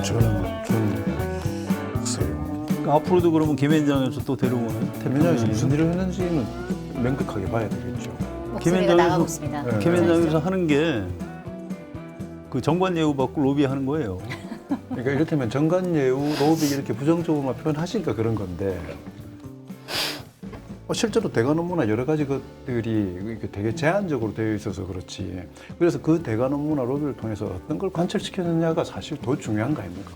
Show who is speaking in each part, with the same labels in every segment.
Speaker 1: 저는 글쎄요.
Speaker 2: 그러니까 앞으로도 그러면 김현장에서 또 데려오는
Speaker 1: 대면장에서 무슨 일을 했는지는 명백하게 봐야 되겠죠.
Speaker 3: 목소리가 나가고 있습니다.
Speaker 1: 네.
Speaker 2: 김현장에서 하는 게 그 정관 예우 받고 로비하는 거예요.
Speaker 1: 그러니까 이를테면 정관예우, 로비 이렇게 부정적으로만 표현하시니까 그런 건데 실제로 대관 업무나 여러 가지 것들이 이렇게 되게 제한적으로 되어 있어서 그렇지. 그래서 그 대관 업무나 로비를 통해서 어떤 걸 관철시켰느냐가 사실 더 중요한 거 아닙니까?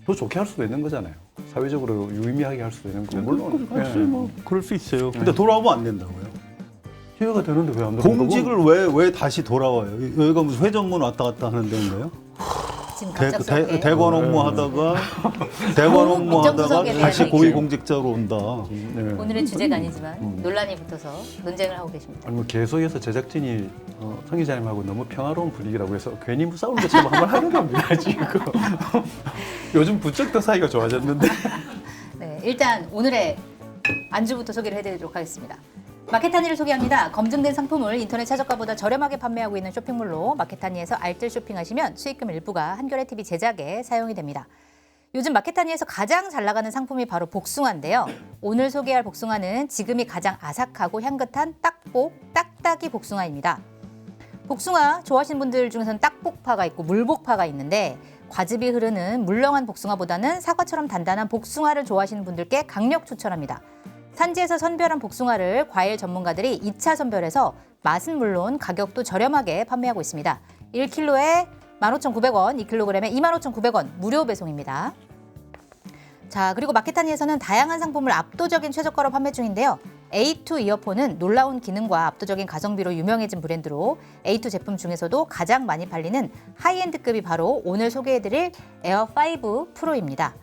Speaker 1: 더 좋게 할 수도 있는 거잖아요. 사회적으로 유의미하게 할 수도 있는 거고. 물론
Speaker 2: 글쎄 뭐 그럴 수 있어요. 근데 돌아오면 안 된다고요.
Speaker 1: 기회가 되는데 왜 안 되는
Speaker 2: 공직을 왜 다시 돌아와요? 여기가 무슨 회전문 왔다 갔다 하는 데인가요?
Speaker 3: 지금 갑작스럽게
Speaker 2: 대관 업무하다가 대관 업무하다가
Speaker 3: 민정수석에
Speaker 2: 다시
Speaker 3: 대한
Speaker 2: 고위공직자로 온다.
Speaker 1: 네.
Speaker 3: 오늘의 주제가 아니지만 논란이 붙어서 논쟁을 하고 계십니다.
Speaker 1: 아니 뭐 계속해서 제작진이 성 기자님하고 너무 평화로운 분위기라고 해서 괜히 뭐 싸우는 것처럼 한번 하는 겁니다 지금. 요즘 부쩍 더 사이가 좋아졌는데.
Speaker 3: 네, 일단 오늘의 안주부터 소개를 해드리도록 하겠습니다. 마케타니를 소개합니다. 검증된 상품을 인터넷 최저가보다 저렴하게 판매하고 있는 쇼핑몰로 마케타니에서 알뜰 쇼핑하시면 수익금 일부가 한겨레TV 제작에 사용이 됩니다. 요즘 마케타니에서 가장 잘 나가는 상품이 바로 복숭아인데요. 오늘 소개할 복숭아는 지금이 가장 아삭하고 향긋한 딱복, 딱딱이 복숭아입니다. 복숭아 좋아하시는 분들 중에서는 딱복파가 있고 물복파가 있는데 과즙이 흐르는 물렁한 복숭아보다는 사과처럼 단단한 복숭아를 좋아하시는 분들께 강력 추천합니다. 산지에서 선별한 복숭아를 과일 전문가들이 2차 선별해서 맛은 물론 가격도 저렴하게 판매하고 있습니다. 1kg에 15,900원, 2kg에 25,900원 무료 배송입니다. 자, 그리고 마케타니에서는 다양한 상품을 압도적인 최저가로 판매 중인데요. A2 이어폰은 놀라운 기능과 압도적인 가성비로 유명해진 브랜드로 A2 제품 중에서도 가장 많이 팔리는 하이엔드급이 바로 오늘 소개해드릴 에어5 프로입니다.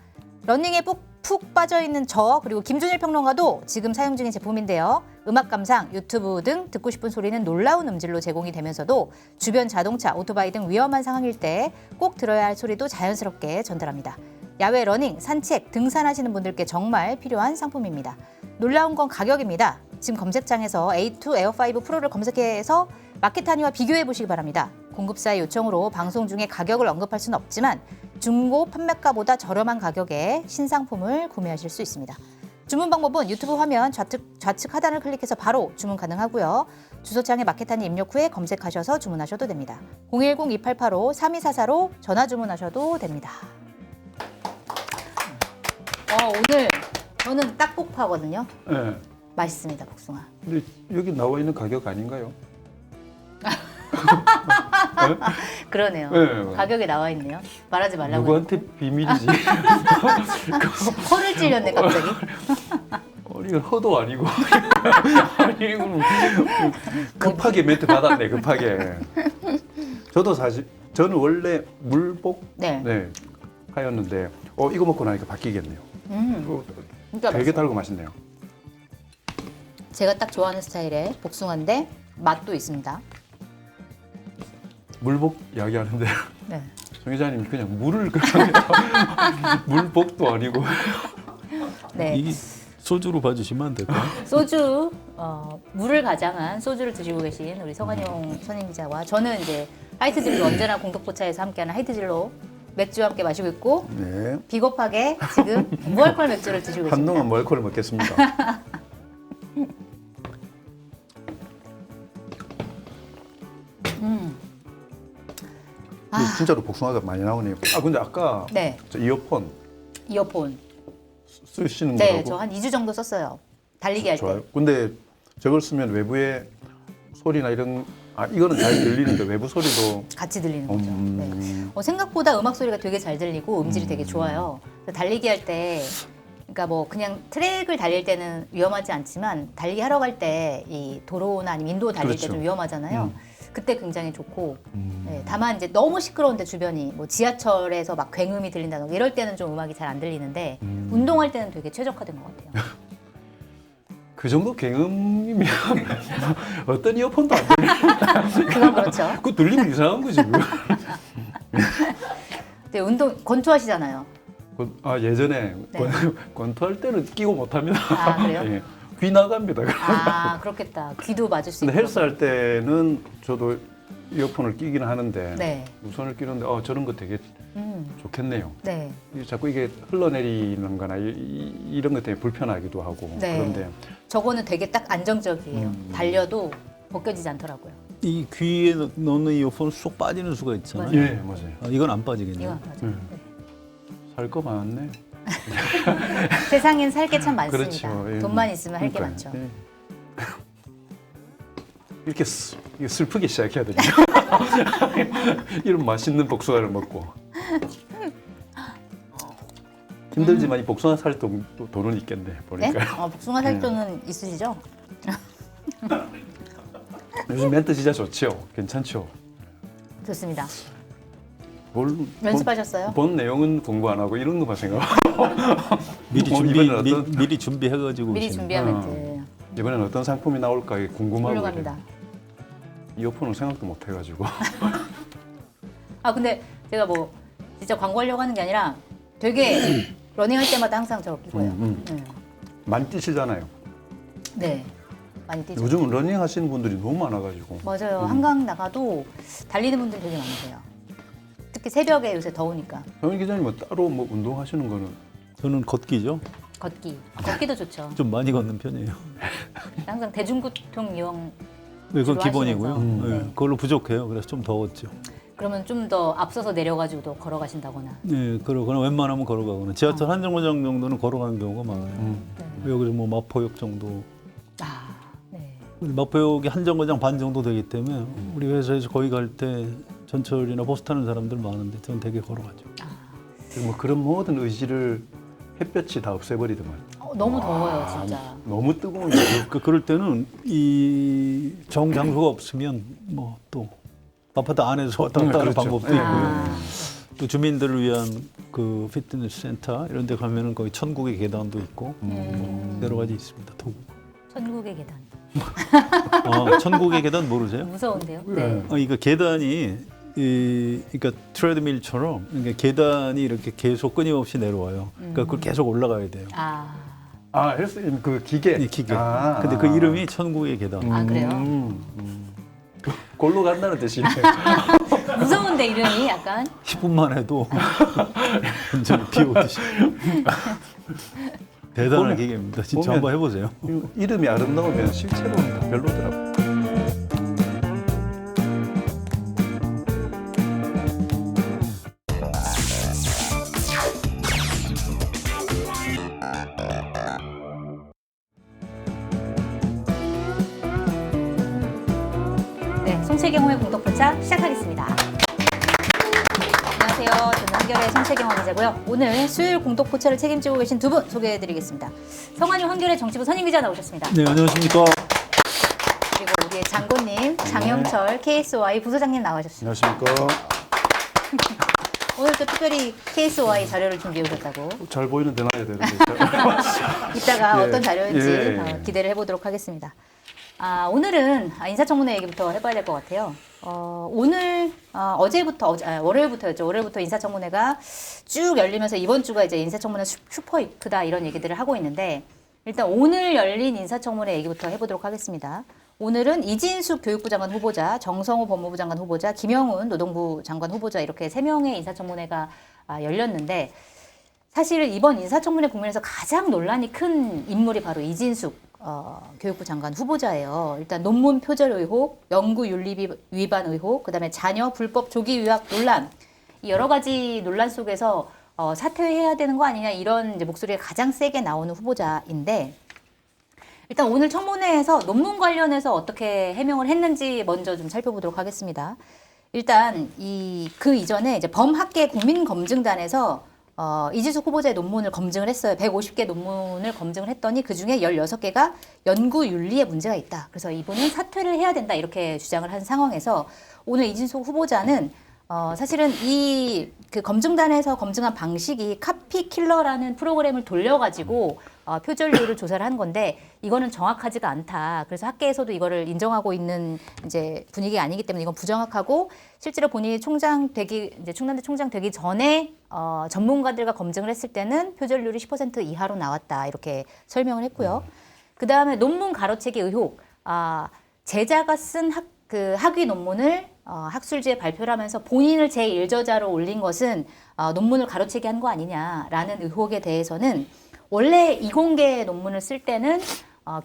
Speaker 3: 러닝에 푹 빠져있는 저 그리고 김준일 평론가도 지금 사용 중인 제품인데요. 음악 감상, 유튜브 등 듣고 싶은 소리는 놀라운 음질로 제공이 되면서도 주변 자동차, 오토바이 등 위험한 상황일 때 꼭 들어야 할 소리도 자연스럽게 전달합니다. 야외 러닝, 산책, 등산하시는 분들께 정말 필요한 상품입니다. 놀라운 건 가격입니다. 지금 검색창에서 A2 에어5 프로를 검색해서 마케타니와 비교해 보시기 바랍니다. 공급사의 요청으로 방송 중에 가격을 언급할 수는 없지만 중고 판매가보다 저렴한 가격에 신상품을 구매하실 수 있습니다. 주문 방법은 유튜브 화면 좌측 하단을 클릭해서 바로 주문 가능하고요. 주소창에 마케타니 입력 후에 검색하셔서 주문하셔도 됩니다. 010-2885-3244로 전화 주문하셔도 됩니다. 오늘 저는 딱복파거든요.
Speaker 1: 네.
Speaker 3: 맛있습니다, 복숭아.
Speaker 1: 근데 여기 나와 있는 가격 아닌가요?
Speaker 3: 그러네요.
Speaker 1: 네.
Speaker 3: 가격이 나와 있네요. 말하지 말라고.
Speaker 1: 누구한테 비밀이지?
Speaker 3: 코를 찔렸네 갑자기.
Speaker 1: 이건 허도 아니고 아니 이건 급하게 멘트 받았네 급하게. 저도 사실 저는 원래 물복
Speaker 3: 네.
Speaker 1: 하였는데 이거 먹고 나니까 바뀌겠네요.
Speaker 3: 진짜
Speaker 1: 되게
Speaker 3: 맛있어요.
Speaker 1: 달고 맛있네요.
Speaker 3: 제가 딱 좋아하는 스타일의 복숭아인데 맛도 있습니다.
Speaker 1: 물복 이야기하는데
Speaker 3: 네.
Speaker 1: 정 기자님 그냥 물을 그러네요. 물복도 아니고.
Speaker 3: 네.
Speaker 2: 이 소주로 봐주시면 안 될까요?
Speaker 3: 소주 물을 가장한 소주를 드시고 계신 우리 서관용 선임 기자와 저는 이제 하이트진로 언제나 공덕포차에서 함께하는 하이트진로 맥주와 함께 마시고 있고
Speaker 1: 네.
Speaker 3: 비겁하게 지금 무알콜 맥주를 드시고 계십니다.
Speaker 1: 한동안 멀코를 먹겠습니다. 근데 진짜로 복숭아가 많이 나오네요. 근데 아까
Speaker 3: 네.
Speaker 1: 저 이어폰
Speaker 3: 이어폰.
Speaker 1: 쓰시는
Speaker 3: 네,
Speaker 1: 거라고?
Speaker 3: 저 한 2주 정도 썼어요. 달리기 할 때.
Speaker 1: 좋아요. 근데 저걸 쓰면 외부의 소리나 이런 이거는 잘 들리는데 외부 소리도
Speaker 3: 같이 들리는 거죠. 네. 생각보다 음악 소리가 되게 잘 들리고 음질이 되게 좋아요. 그래서 달리기 할 때, 그러니까 뭐 그냥 트랙을 달릴 때는 위험하지 않지만 달리기 하러 갈 때 이 도로나 아니면 인도 달릴 때
Speaker 1: 그렇죠.
Speaker 3: 좀 위험하잖아요. 그때 굉장히 좋고, 네, 다만 이제 너무 시끄러운데 주변이 뭐 지하철에서 막 굉음이 들린다던가 이럴 때는 좀 음악이 잘 안 들리는데 운동할 때는 되게 최적화된 것 같아요.
Speaker 1: 그 정도 굉음이면 어떤 이어폰도 안 들립니다.
Speaker 3: 그건 그렇죠.
Speaker 1: 그거 들리면 이상한 거지.
Speaker 3: 네, 운동 권투하시잖아요.
Speaker 1: 예전에
Speaker 3: 네.
Speaker 1: 권투할 때는 끼고 못합니다.
Speaker 3: 아, 그래요?
Speaker 1: 예. 귀 나갑니다.
Speaker 3: 아, 그렇겠다. 귀도 맞을 수
Speaker 1: 근데
Speaker 3: 있고.
Speaker 1: 헬스 할 때는 저도 이어폰을 끼긴 하는데
Speaker 3: 네.
Speaker 1: 무선을 끼는데 저런 거 되게 좋겠네요.
Speaker 3: 네.
Speaker 1: 자꾸 이게 흘러내리는 거나 이런 것 때문에 불편하기도 하고
Speaker 3: 네.
Speaker 1: 그런데
Speaker 3: 저거는 되게 딱 안정적이에요. 달려도 벗겨지지 않더라고요.
Speaker 2: 이 귀에 넣는 이어폰은 쏙 빠지는 수가 있잖아요.
Speaker 1: 예, 맞아요.
Speaker 2: 아, 이건 안 빠지겠네요.
Speaker 3: 이건 맞아요.
Speaker 1: 음. 살 거 많네.
Speaker 3: 세상엔 살 게 참 많습니다.
Speaker 1: 그렇죠. 예.
Speaker 3: 돈만 있으면 할 게
Speaker 1: 그러니까요.
Speaker 3: 많죠.
Speaker 1: 예. 이렇게 이게 슬프게 시작해야 되죠. 이런 맛있는 복숭아를 먹고 힘들지만 이 복숭아 살 돈은 있겠네
Speaker 3: 네?
Speaker 1: 보니까.
Speaker 3: 복숭아 살돈은 있으시죠?
Speaker 1: 요즘 멘트 진짜 좋죠. 괜찮죠.
Speaker 3: 좋습니다.
Speaker 1: 뭘
Speaker 3: 연습하셨어요?
Speaker 1: 본 내용은 공부 안 하고 이런 것만 생각하고
Speaker 2: 미리 준비해가지고
Speaker 3: 미리
Speaker 2: 오시는.
Speaker 3: 준비한
Speaker 1: 어.
Speaker 3: 멘트.
Speaker 1: 이번엔 어떤 상품이 나올까 궁금하고
Speaker 3: 훌륭합니다.
Speaker 1: 이어폰은 생각도 못 해가지고.
Speaker 3: 근데 제가 뭐 진짜 광고하려고 하는 게 아니라 되게 러닝할 때마다 항상 저거 끼고요.
Speaker 1: 많이 뛰시잖아요.
Speaker 3: 네. 많이 뛰죠.
Speaker 1: 요즘은 러닝 하시는 분들이 너무 많아가지고.
Speaker 3: 맞아요. 한강 나가도 달리는 분들 되게 많으세요. 특히 새벽에 요새 더우니까.
Speaker 1: 정인 기자님 뭐 따로 뭐 운동하시는 거는
Speaker 2: 저는 걷기죠.
Speaker 3: 걷기도 좋죠.
Speaker 2: 좀 많이 걷는 편이에요.
Speaker 3: 항상 대중교통 이용
Speaker 2: 네, 그건
Speaker 3: 주로
Speaker 2: 기본이고요.
Speaker 3: 하시면서.
Speaker 2: 네,
Speaker 3: 네.
Speaker 2: 그걸로 부족해요. 그래서 좀 더 걷죠.
Speaker 3: 그러면 좀 더 앞서서 내려가지고 또 걸어가신다거나.
Speaker 2: 네, 그러거나 웬만하면 걸어가거나 지하철 한 정거장 정도는 걸어가는 경우가 많아요.
Speaker 3: 네.
Speaker 2: 여기서 뭐 마포역 정도.
Speaker 3: 네.
Speaker 2: 마포역이 한 정거장 반 정도 되기 때문에 우리 회사에서 거기 갈 때 전철이나 버스 타는 사람들 많은데 저는 되게 걸어가죠.
Speaker 1: 뭐 그런 모든 의지를 햇볕이 다 없애버리더만.
Speaker 3: 너무 더워요, 진짜.
Speaker 1: 너무 뜨거운 게
Speaker 2: 그럴 때는 이 정장소가 없으면 뭐 또 아파트 안에서 왔다 갔다 하는
Speaker 1: 그렇죠.
Speaker 2: 방법도
Speaker 1: 예.
Speaker 2: 있고요. 또 주민들을 위한 그 피트니스 센터 이런 데 가면은 거기 천국의 계단도 있고 여러 가지 있습니다. 도구.
Speaker 3: 천국의 계단.
Speaker 2: 천국의 계단 모르세요?
Speaker 3: 무서운데요? 네.
Speaker 2: 이거 계단이 그러니까 트레드밀처럼 그러니까 계단이 이렇게 계속 끊임없이 내려와요. 그러니까 그걸 계속 올라가야 돼요.
Speaker 1: 헬스 그 기계.
Speaker 2: 이 기계. 근데 그 이름이 천국의 계단.
Speaker 3: 그래요?
Speaker 1: 골로 간다는 뜻이네요.
Speaker 3: 무서운데 이름이 약간.
Speaker 2: 10분만 해도 완전 비 오듯이. 대단한 기계입니다. 진짜
Speaker 1: 보면-
Speaker 2: 한번 해보세요.
Speaker 1: 이름이 아름다우면 실제로는 다 별로더라고.
Speaker 3: 네, 송채경호의 공덕포차 시작하겠습니다. 안녕하세요. 저는 한결의 송채경호 기자고요. 오늘 수요일 공덕포차를 책임지고 계신 두 분 소개해드리겠습니다. 성환이 한결의 정치부 선임 기자 나오셨습니다.
Speaker 2: 네, 안녕하십니까.
Speaker 3: 그리고 우리의 장고님, 장영철 KSY 부소장님 나와주셨습니다.
Speaker 1: 안녕하십니까.
Speaker 3: 오늘 또 특별히 KSY 자료를 준비해 오셨다고.
Speaker 1: 잘 보이는 데 놔야 되는데.
Speaker 3: 이따가
Speaker 1: 예,
Speaker 3: 어떤 자료인지
Speaker 1: 예.
Speaker 3: 기대를 해보도록 하겠습니다. 오늘은 인사청문회 얘기부터 해봐야 될 것 같아요. 오늘 월요일부터였죠. 월요일부터 인사청문회가 쭉 열리면서 이번 주가 이제 인사청문회 슈퍼 위크다 이런 얘기들을 하고 있는데 일단 오늘 열린 인사청문회 얘기부터 해보도록 하겠습니다. 오늘은 이진숙 교육부 장관 후보자, 정성호 법무부 장관 후보자, 김영훈 노동부 장관 후보자 이렇게 3명의 인사청문회가 열렸는데 사실 이번 인사청문회 국면에서 가장 논란이 큰 인물이 바로 이진숙 교육부 장관 후보자예요. 일단 논문 표절 의혹, 연구 윤리 위반 의혹, 그다음에 자녀 불법 조기 유학 논란, 이 여러 가지 논란 속에서 사퇴해야 되는 거 아니냐 이런 이제 목소리가 가장 세게 나오는 후보자인데 일단 오늘 청문회에서 논문 관련해서 어떻게 해명을 했는지 먼저 좀 살펴보도록 하겠습니다. 일단 그 이전에 이제 범학계 국민검증단에서 이진숙 후보자의 논문을 검증을 했어요. 150개 논문을 검증을 했더니 그중에 16개가 연구 윤리에 문제가 있다. 그래서 이분은 사퇴를 해야 된다. 이렇게 주장을 한 상황에서 오늘 이진숙 후보자는 사실은 그 검증단에서 검증한 방식이 카피킬러라는 프로그램을 돌려가지고 표절률을 조사를 한 건데 이거는 정확하지가 않다. 그래서 학계에서도 이거를 인정하고 있는 이제 분위기가 아니기 때문에 이건 부정확하고 실제로 본인이 충남대 총장 되기 전에 전문가들과 검증을 했을 때는 표절률이 10% 이하로 나왔다. 이렇게 설명을 했고요. 그 다음에 논문 가로채기 의혹. 제자가 쓴 학위 논문을 학술지에 발표를 하면서 본인을 제1저자로 올린 것은 논문을 가로채기 한 거 아니냐라는 의혹에 대해서는 원래 이공계 논문을 쓸 때는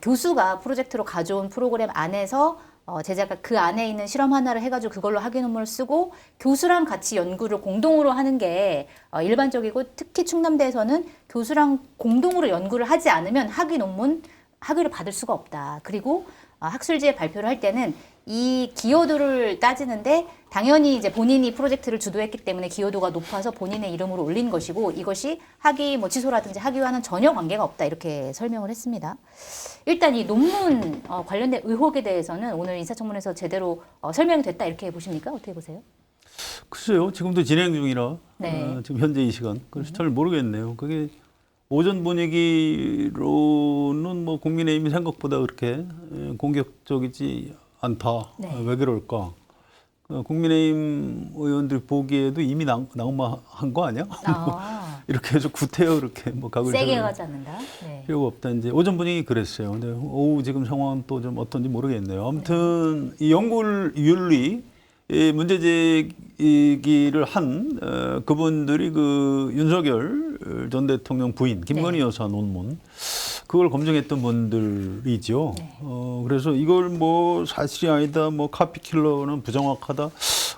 Speaker 3: 교수가 프로젝트로 가져온 프로그램 안에서 제자가 그 안에 있는 실험 하나를 해가지고 그걸로 학위 논문을 쓰고 교수랑 같이 연구를 공동으로 하는 게 일반적이고 특히 충남대에서는 교수랑 공동으로 연구를 하지 않으면 학위를 받을 수가 없다. 그리고 학술지에 발표를 할 때는 이 기여도를 따지는데 당연히 이제 본인이 프로젝트를 주도했기 때문에 기여도가 높아서 본인의 이름으로 올린 것이고 이것이 학위 취소라든지 학위와는 전혀 관계가 없다 이렇게 설명을 했습니다. 일단 이 논문 관련된 의혹에 대해서는 오늘 인사청문회에서 제대로 설명이 됐다 이렇게 보십니까? 어떻게 보세요?
Speaker 2: 글쎄요, 지금도 진행 중이라
Speaker 3: 네.
Speaker 2: 지금 현재 이 시간 그래서 잘 모르겠네요. 그게 오전 분위기로는 뭐 국민의힘이 생각보다 그렇게 공격적이지 않다.
Speaker 3: 네.
Speaker 2: 왜 그럴까? 국민의힘 의원들 보기에도 이미 낙마한 거 아니야? 이렇게 해서 구태여 이렇게 뭐 각을
Speaker 3: 세게
Speaker 2: 세울
Speaker 3: 가지 않는다. 네.
Speaker 2: 필요가 없다. 이제 오전 분위기 그랬어요. 근데 오후 지금 상황은 또 좀 어떤지 모르겠네요. 아무튼 이 연구윤리 문제 제기를 한 그분들이 그 윤석열 전 대통령 부인 김건희
Speaker 3: 네.
Speaker 2: 여사 논문 그걸 검증했던 분들이죠.
Speaker 3: 네.
Speaker 2: 그래서 이걸 뭐 사실이 아니다, 뭐 카피킬러는 부정확하다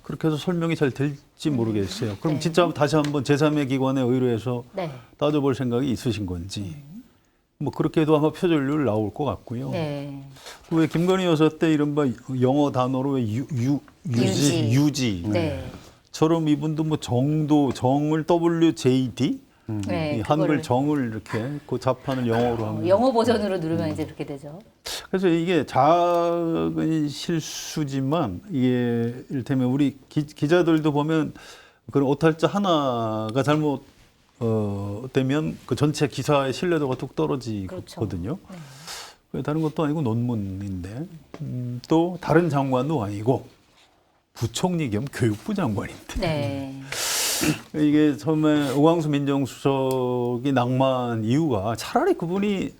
Speaker 2: 그렇게 해서 설명이 잘 될지 모르겠어요. 그럼
Speaker 3: 네.
Speaker 2: 진짜 다시 한번 제3의 기관에 의뢰해서
Speaker 3: 네.
Speaker 2: 따져볼 생각이 있으신 건지. 뭐 그렇게 해도 아마 표절률 나올 것 같고요.
Speaker 3: 네.
Speaker 2: 왜 김건희 여사 때 이른바 영어 단어로 왜
Speaker 3: 유지.
Speaker 2: 유지.
Speaker 3: 네.
Speaker 2: 처럼 이분도 뭐 정을 WJD
Speaker 3: 네.
Speaker 2: 이 한글
Speaker 3: 그거를
Speaker 2: 정을 이렇게 그 자판을 영어로 하면
Speaker 3: 영어 버전으로 누르면 이제 이렇게 되죠.
Speaker 2: 그래서 이게 작은 실수지만 이게 이를테면 우리 기자들도 보면 그런 오탈자 하나가 잘못 되면 그 전체 기사의 신뢰도가 뚝 떨어지거든요.
Speaker 3: 그렇죠.
Speaker 2: 네. 다른 것도 아니고 논문인데 또 다른 장관도 아니고 부총리 겸 교육부 장관인데
Speaker 3: 네.
Speaker 2: 이게 처음에 우광수 민정수석이 낙마한 이유가 차라리 그분이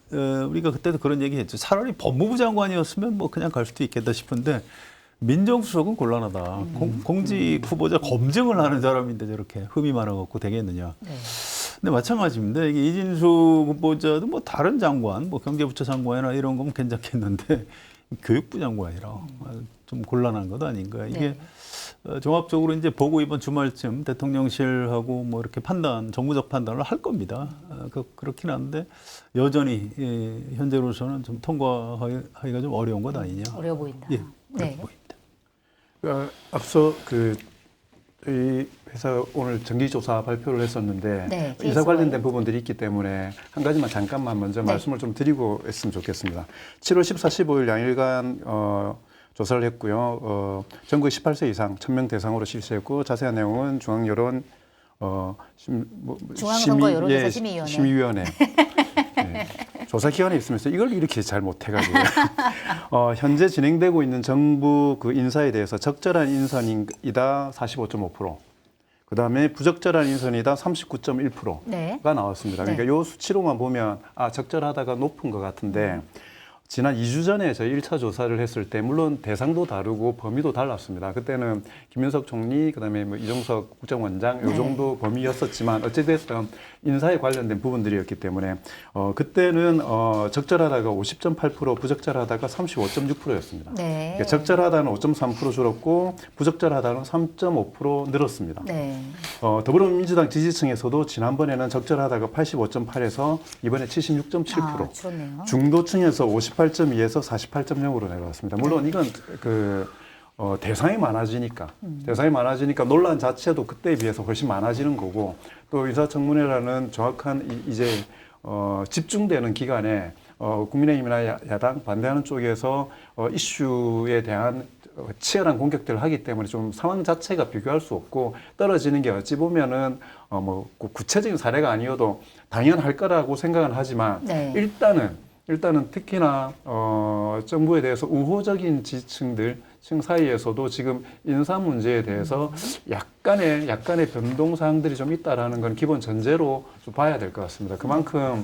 Speaker 2: 우리가 그때도 그런 얘기했죠. 차라리 법무부 장관이었으면 뭐 그냥 갈 수도 있겠다 싶은데 민정수석은 곤란하다. 공직 후보자 검증을 하는 사람인데 저렇게 흠이 많아갖고 되겠느냐.
Speaker 3: 네.
Speaker 2: 근데 마찬가지입니다. 이게 이진수 후보자도 뭐 다른 장관, 뭐 경제부처 장관이나 이런 거면 괜찮겠는데 교육부 장관이라 좀 곤란한 것 아닌가. 이게
Speaker 3: 네.
Speaker 2: 종합적으로 이제 보고 이번 주말쯤 대통령실하고 뭐 이렇게 정무적 판단을 할 겁니다. 그렇긴 한데 여전히 현재로서는 좀 통과하기가 좀 어려운 것 아니냐.
Speaker 3: 어려워 보인다.
Speaker 2: 예, 그렇게
Speaker 3: 네.
Speaker 2: 보입니다.
Speaker 1: 앞서 이 회사 오늘 정기조사 발표를 했었는데
Speaker 3: 네,
Speaker 1: 이사 관련된 부분들이 있기 때문에 한 가지만 잠깐만 먼저
Speaker 3: 네.
Speaker 1: 말씀을 좀 드리고 했으면 좋겠습니다. 7월 14, 15일 양일간 조사를 했고요. 전국 18세 이상 1000명 대상으로 실시했고 자세한 내용은 중앙여론
Speaker 3: 중앙선거 여론조사 심의위원회.
Speaker 1: 심의위원회. 네. 조사 기관에 있으면서 이걸 이렇게 잘 못해가지고 현재 진행되고 있는 정부 그 인사에 대해서 적절한 인선이다 45.5%, 그 다음에 부적절한 인선이다 39.1%가
Speaker 3: 네.
Speaker 1: 나왔습니다. 그러니까
Speaker 3: 네.
Speaker 1: 요 수치로만 보면 적절하다가 높은 것 같은데 지난 2주 전에 저희 1차 조사를 했을 때 물론 대상도 다르고 범위도 달랐습니다. 그때는 김윤석 총리, 그다음에 뭐 이종석 국정원장 요 정도 범위였었지만 어찌됐든 인사에 관련된 부분들이었기 때문에 그때는 적절하다가 50.8%, 부적절하다가 35.6%였습니다.
Speaker 3: 네.
Speaker 1: 그러니까 적절하다는 5.3% 줄었고 부적절하다는 3.5% 늘었습니다.
Speaker 3: 네.
Speaker 1: 더불어민주당 지지층에서도 지난번에는 적절하다가 85.8에서 이번에 76.7%,
Speaker 3: 줄었네요.
Speaker 1: 중도층에서 58.2에서 48.0으로 내려왔습니다. 물론 이건 대상이 많아지니까 논란 자체도 그때에 비해서 훨씬 많아지는 거고 또 인사청문회라는 정확한 이제 집중되는 기간에 국민의힘이나 야당 반대하는 쪽에서 이슈에 대한 치열한 공격들을 하기 때문에 좀 상황 자체가 비교할 수 없고 떨어지는 게 어찌 보면은 뭐 구체적인 사례가 아니어도 당연할 거라고 생각은 하지만
Speaker 3: 네.
Speaker 1: 일단은 특히나 정부에 대해서 우호적인 지층들 사이에서도 지금 인사 문제에 대해서 약간의 변동 사항들이 좀 있다라는 건 기본 전제로 좀 봐야 될 것 같습니다. 그만큼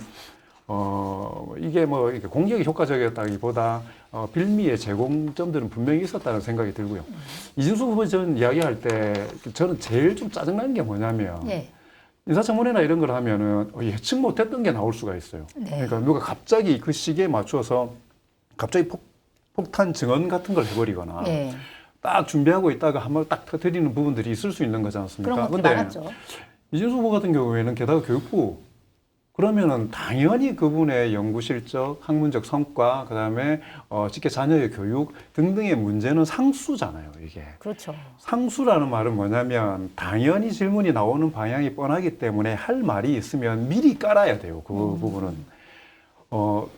Speaker 1: 이게 뭐 이렇게 공격이 효과적이었다기보다 빌미의 제공점들은 분명히 있었다는 생각이 들고요. 이준수 후보 전 이야기할 때 저는 제일 좀 짜증나는 게 뭐냐면
Speaker 3: 예.
Speaker 1: 인사청문회나 이런 걸 하면은 예측 못했던 게 나올 수가 있어요.
Speaker 3: 네.
Speaker 1: 그러니까 누가 갑자기 그 시기에 맞춰서 갑자기 폭탄 증언 같은 걸 해버리거나
Speaker 3: 예.
Speaker 1: 딱 준비하고 있다가 한번 딱 터뜨리는 부분들이 있을 수 있는 거지 않습니까?
Speaker 3: 그런 것들이
Speaker 1: 근데
Speaker 3: 많았죠.
Speaker 1: 이준수 후보 같은 경우에는 게다가 교육부 그러면은 당연히 그분의 연구 실적, 학문적 성과, 그다음에 직계 자녀의 교육 등등의 문제는 상수잖아요, 이게.
Speaker 3: 그렇죠.
Speaker 1: 상수라는 말은 뭐냐면 당연히 질문이 나오는 방향이 뻔하기 때문에 할 말이 있으면 미리 깔아야 돼요, 그 부분은.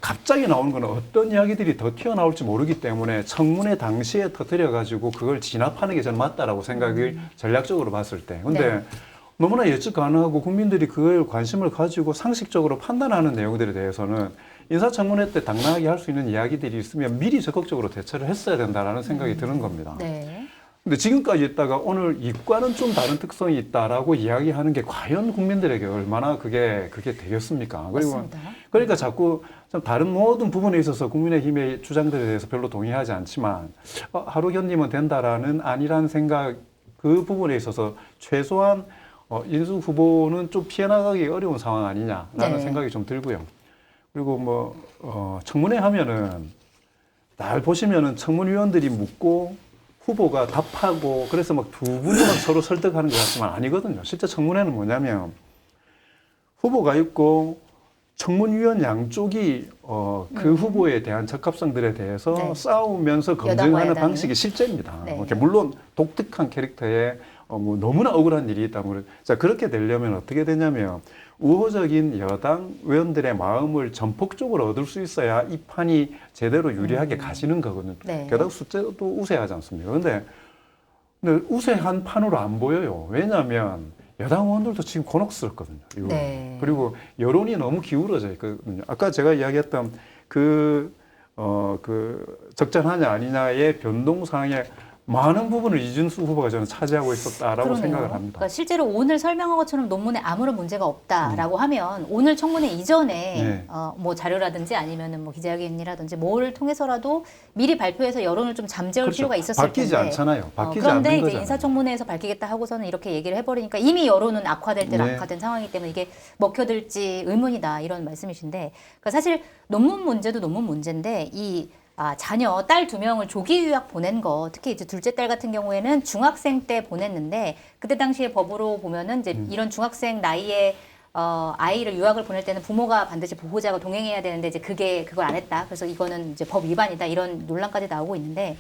Speaker 1: 갑자기 나오는 거는 어떤 이야기들이 더 튀어나올지 모르기 때문에 청문회 당시에 터뜨려가지고 그걸 진압하는 게 저는 맞다라고 생각을 전략적으로 봤을 때. 근데
Speaker 3: 네.
Speaker 1: 너무나 예측 가능하고 국민들이 그걸 관심을 가지고 상식적으로 판단하는 내용들에 대해서는 인사청문회 때 당당하게 할 수 있는 이야기들이 있으면 미리 적극적으로 대처를 했어야 된다라는 생각이 드는 겁니다.
Speaker 3: 네.
Speaker 1: 근데 지금까지 있다가 오늘 이과는 좀 다른 특성이 있다라고 이야기하는 게 과연 국민들에게 얼마나 그게 되겠습니까?
Speaker 3: 맞습니다.
Speaker 1: 그러니까 자꾸 좀 다른 모든 부분에 있어서 국민의힘의 주장들에 대해서 별로 동의하지 않지만 하루 견디면 된다라는 아니라는 생각 그 부분에 있어서 최소한 인수 후보는 좀 피해 나가기 어려운 상황 아니냐라는
Speaker 3: 네.
Speaker 1: 생각이 좀 들고요. 그리고 뭐 청문회 하면은 날 보시면은 청문위원들이 묻고 후보가 답하고 그래서 막 두 분이 막 서로 설득하는 것 같지만 아니거든요. 실제 청문회는 뭐냐면 후보가 있고 청문위원 양쪽이 그 후보에 대한 적합성들에 대해서
Speaker 3: 네.
Speaker 1: 싸우면서
Speaker 3: 여당과
Speaker 1: 검증하는
Speaker 3: 야당이.
Speaker 1: 방식이 실제입니다.
Speaker 3: 네.
Speaker 1: 이렇게 물론 독특한 캐릭터에 뭐 너무나 억울한 일이 있다면 자 그렇게 되려면 어떻게 되냐면 우호적인 여당 의원들의 마음을 전폭적으로 얻을 수 있어야 이 판이 제대로 유리하게 가시는 거거든요.
Speaker 3: 네.
Speaker 1: 게다가 숫자도 우세하지 않습니까? 근데 우세한 판으로 안 보여요. 왜냐하면 여당 의원들도 지금 곤혹스럽거든요. 이거.
Speaker 3: 네.
Speaker 1: 그리고 여론이 너무 기울어져 있거든요. 아까 제가 이야기했던 그 적절하냐 아니냐의 변동사항에 많은 부분을 이준수 후보가 저는 차지하고 있었다라고
Speaker 3: 그러네요.
Speaker 1: 생각을 합니다.
Speaker 3: 그러니까 실제로 오늘 설명한 것처럼 논문에 아무런 문제가 없다라고 하면 오늘 청문회 이전에
Speaker 1: 네.
Speaker 3: 뭐 자료라든지 아니면은 뭐 기자회견이라든지 뭐를 통해서라도 미리 발표해서 여론을 좀 잠재울
Speaker 1: 그렇죠.
Speaker 3: 필요가 있었을
Speaker 1: 바뀌지
Speaker 3: 텐데.
Speaker 1: 않잖아요. 바뀌지
Speaker 3: 그런데
Speaker 1: 않는
Speaker 3: 이제
Speaker 1: 거잖아요.
Speaker 3: 인사청문회에서 밝히겠다 하고서는 이렇게 얘기를 해버리니까 이미 여론은 악화될 대로
Speaker 1: 네.
Speaker 3: 악화된 상황이기 때문에 이게 먹혀들지 의문이다 이런 말씀이신데 그러니까 사실 논문 문제도 논문 문제인데 자녀 딸 2명을 조기 유학 보낸 거 특히 이제 둘째 딸 같은 경우에는 중학생 때 보냈는데 그때 당시에 법으로 보면은 이제 이런 중학생 나이에 아이를 유학을 보낼 때는 부모가 반드시 보호자가 동행해야 되는데 이제 그걸 안 했다. 그래서 이거는 이제 법 위반이다. 이런 논란까지 나오고 있는데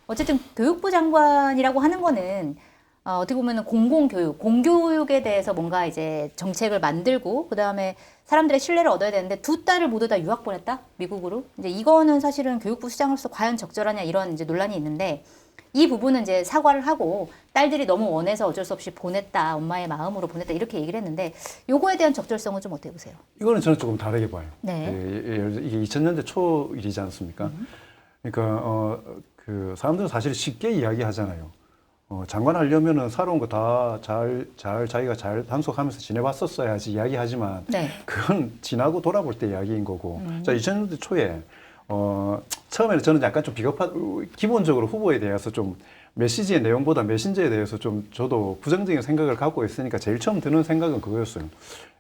Speaker 3: 어쨌든 교육부 장관이라고 하는 거는 어떻게 보면은 공교육에 대해서 뭔가 이제 정책을 만들고 그 다음에 사람들의 신뢰를 얻어야 되는데 두 딸을 모두 다 유학 보냈다 미국으로 이제 이거는 사실은 교육부 수장으로서 과연 적절하냐 이런 이제 논란이 있는데 이 부분은 이제 사과를 하고 딸들이 너무 원해서 어쩔 수 없이 보냈다 엄마의 마음으로 보냈다 이렇게 얘기를 했는데 요거에 대한 적절성은 좀 어떻게 보세요?
Speaker 1: 이거는 저는 조금 다르게 봐요.
Speaker 3: 네.
Speaker 1: 이게 2000년대 초 일이지 않습니까? 그러니까 그 사람들은 사실 쉽게 이야기하잖아요. 장관 하려면은 살아온 거 다 자기가 잘 단속하면서 지내봤었어야지 이야기하지만
Speaker 3: 네.
Speaker 1: 그건 지나고 돌아볼 때 이야기인 거고. 자, 2000년대 초에 처음에는 저는 약간 좀 기본적으로 후보에 대해서 좀 메시지의 내용보다 메신저에 대해서 좀 저도 부정적인 생각을 갖고 있으니까 제일 처음 드는 생각은 그거였어요.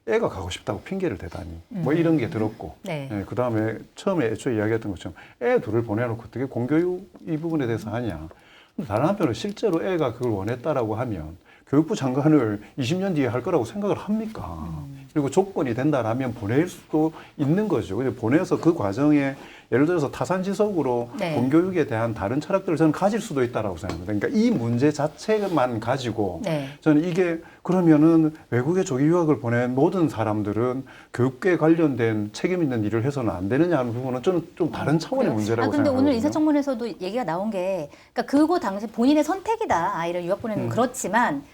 Speaker 1: 애가 가고 싶다고 핑계를 대다니. 뭐 이런 게 들었고.
Speaker 3: 네.
Speaker 1: 그 다음에 처음에 애초에 이야기했던 것처럼 애 둘을 보내놓고 어떻게 공교육 이 부분에 대해서 하냐. 근데 다른 한편으로 실제로 애가 그걸 원했다라고 하면 교육부 장관을 20년 뒤에 할 거라고 생각을 합니까? 그리고 조건이 된다라면 보낼 수도 있는 거죠. 근데 보내서 그 과정에 예를 들어서 타산지석으로
Speaker 3: 네.
Speaker 1: 공교육에 대한 다른 철학들을 저는 가질 수도 있다라고 생각합니다. 그러니까 이 문제 자체만 가지고
Speaker 3: 네.
Speaker 1: 저는 이게 그러면은 외국에 조기 유학을 보낸 모든 사람들은 교육에 관련된 책임 있는 일을 해서는 안 되느냐 하는 부분은 저는 좀 다른 차원의 문제라고
Speaker 3: 근데
Speaker 1: 생각하거든요.
Speaker 3: 오늘 인사청문회에서도 얘기가 나온 게 그러니까 그거 당시 본인의 선택이다 아이를 유학 보내는 건 그렇지만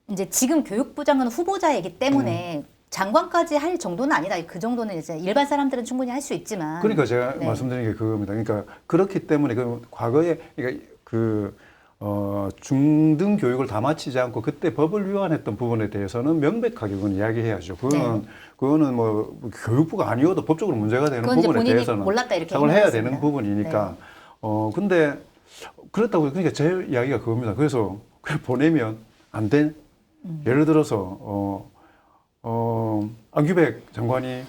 Speaker 3: 이제 지금 교육부 장관 후보자이기 때문에 장관까지 할 정도는 아니다. 그 정도는 이제 일반 사람들은 충분히 할 수 있지만.
Speaker 1: 그러니까 제가
Speaker 3: 네.
Speaker 1: 말씀드린 게 그겁니다. 그러니까 그렇기 때문에 그 과거에 그러니까 중등 교육을 다 마치지 않고 그때 법을 위반했던 부분에 대해서는 명백하게 그건 이야기해야죠. 그거는 뭐 교육부가 아니어도 법적으로 문제가 되는
Speaker 3: 그건 이제
Speaker 1: 부분에
Speaker 3: 본인이
Speaker 1: 대해서는
Speaker 3: 몰랐다 이렇게
Speaker 1: 처벌을 해야
Speaker 3: 해명했습니다.
Speaker 1: 되는 부분이니까. 근데 그렇다고 그러니까 제 이야기가 그겁니다. 그래서 그걸 보내면 안 돼. 예를 들어서 안규백 장관이